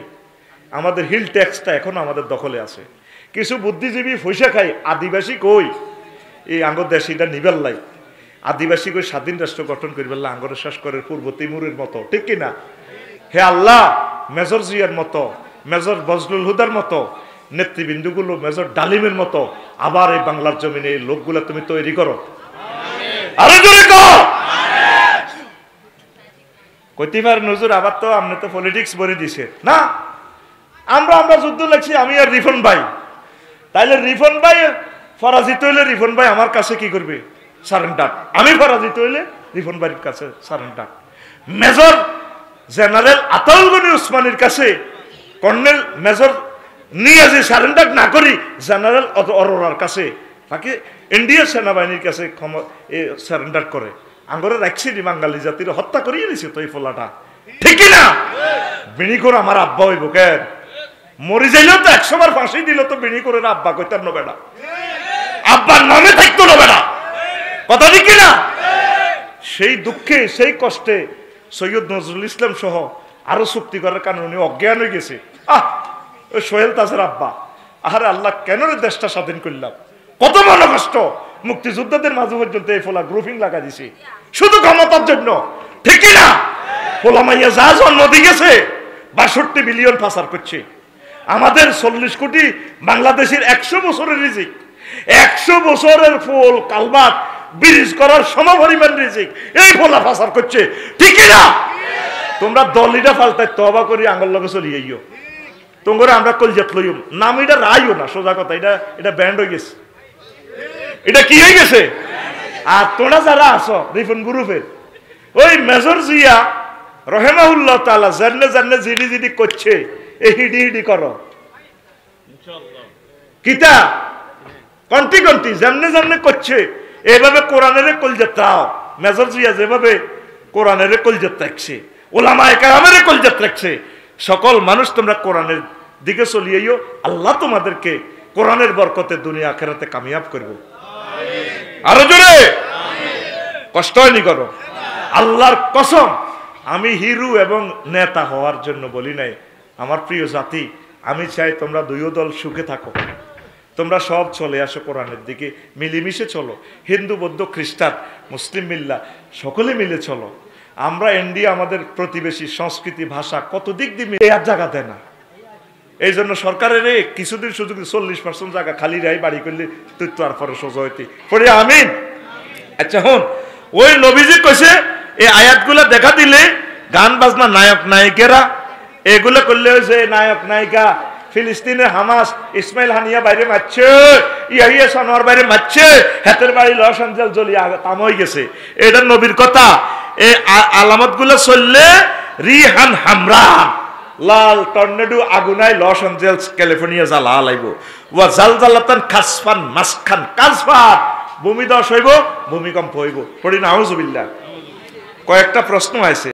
আমাদের হিল ট্যাক্সটা এখনো আমাদের দখলে আছে কিছু বুদ্ধিজীবী পয়সা খাই আদিবাসী কই এই আঙ্গর দেশিটা নিবেল্লাই আদিবাসী কই স্বাধীন রাষ্ট্র গঠন করিবেল্লা আঙ্গর শ্বাস করে পূর্ব তিমুরের মতো ঠিক কিনা হে আল্লাহ মেজর জিয়ার মতো মেজর বজলুল হুদার মতো নেতৃবৃন্দগুলো মেজর ডালিমের মতো আবার এই বাংলার জমিনে এই লোকগুলো তুমি তৈরি করো আরো জোরে কও কইতিবার নজর আবার তো আপনি তো পলিটিক্স বলে দিছে না আমরা যুদ্ধ লাগছি আমি আর রিফন ভাই তাইলে রিফন ভাই পরাজিত হইলে রিফন ভাই আমার কাছে কি করবে সারেন্ডার আমি পরাজিত হইলে রিফন ভাইয়ের কাছে surrender major general Ataul Gani উসমানীর কাছে কর্নেল মেজর নিয়ে যে সারেন্ডার না করি জেনারেল অরোরার কাছে বাকি ইন্ডিয়ার সেনাবাহিনীর কাছে সারেন্ডার করে আঙ্গরে রাখছি বাঙালি জাতির হত্যা করিয়ে নিছে তো এই ফলাটা ঠিক না বিনি করে আমার আব্বা হইব কেন মরি যাইলেও তো 100 বার ফাঁসি দিল তো বিনি করে আব্বা কইতাম না বেটা আব্বার নামে থাকতো না বেটা কথা ঠিক না সেই দুঃখে সেই কষ্টে সৈয়দ নজরুল ইসলাম সহ আরো চুক্তি করার কারণে উনি অজ্ঞান হয়ে গেছে ওই সোহেল তাজের আব্বা আরে আল্লাহ কেন রে দেশটা স্বাধীন করলাম কত মনে কষ্ট মুক্তিযোদ্ধাদের মাঝে পর্যন্ত এই ফোলা গ্রুপিং লাগা দিছে শুধু ক্ষমতার জন্য ঠিক না ফোলা মাইয়া যা জন্ম দিয়ে গেছে 62 বিলিয়ন পাচার করছে আমাদের 40 কোটি বাংলাদেশের 100 বছরের রিজিক 100 বছরের ফুল কালবাত ব্রিজ করার সমপরিমাণ রিজিক এই ফলা ফাসার করছে, ঠিক না? তোমরা দলিটা ফালতাই তবা করি আঙ্গল লগে চলি আইও, তোমরা আমরা কলজাত লইম নাম, এটা রাইও না, সোজা কথা, এটা ব্যান্ড হয়ে গেছে, এটা কি হয়ে গেছে। আর তোমরা যারা আছো রিফন গ্রুপের, ওই মেজর জিয়া রহেমাহুল্লাহ তাআলা জান্নে জান্নে জিডি জিডি করছে, এই হিডি হিডি করো ইনশাআল্লাহ, কিতা কন্টি কন্টি জান্নে জান্নে করছে, এভাবে কোরআনের কলজাত রাও। মেজর জিয়া যেভাবে কোরআনের কলজাত রাখছে, ওলামায়ে কেরামের কলজাত রাখছে, সকল মানুষ তোমরা কোরআনের দিকে চলিয়েও, আল্লাহ তোমাদেরকে কোরআনের বরকতে দুনিয়া আখিরাতে কামিয়াব করবে। আরো জোরে কষ্ট হয়নি করো। আল্লাহর কসম, আমি হিরু এবং নেতা হওয়ার জন্য বলি নাই। আমার প্রিয় জাতি, আমি চাই তোমরা দুই দল সুখে থাকো, তোমরা সব চলে আসো কোরআনের দিকে, মিলেমিশে চলো। হিন্দু বৌদ্ধ খ্রিস্টান মুসলিম মিল্লা সকলে মিলে চলো। আমরা ইন্ডিয়া আমাদের প্রতিবেশী, সংস্কৃতি ভাষা কত দিক দিয়ে আর জায়গা দেয় না। এই জন্য সরকারের কিছুদিন সুযোগ 40% জায়গা খালি রাই বাড়ি করলে তুই তো আর পরে সোজা হইতে পড়ে আমিন। আচ্ছা হন, ওই নবীজি কইছে এই আয়াতগুলা দেখা দিলে গান বাজনা নায়ক নায়িকেরা এগুলো করলে হয়েছে, নায়ক নায়িকা ফিলিস্তিনের হামাস ইসমাইল হানিয়া বাইরে মারছে, ইয়াহিয়া সানোয়ার বাইরে মারছে, হাতের বাড়ি লস অ্যাঞ্জেলস জ্বলি তাম হয়ে গেছে, এটা নবীর কথা। এই আলামত গুলো চললে রিহান হামরা লাল টর্নেডো আগুনাই লস অ্যাঞ্জেলস ক্যালিফোর্নিয়া জ্বালা লাইব, ওয়া জালজালাতান খাসফান মাসখান কাজফান, ভূমিধস হইব, ভূমিকম্প হইব। পড়ি নাউজুবিল্লাহ। কয়েকটা প্রশ্ন আছে।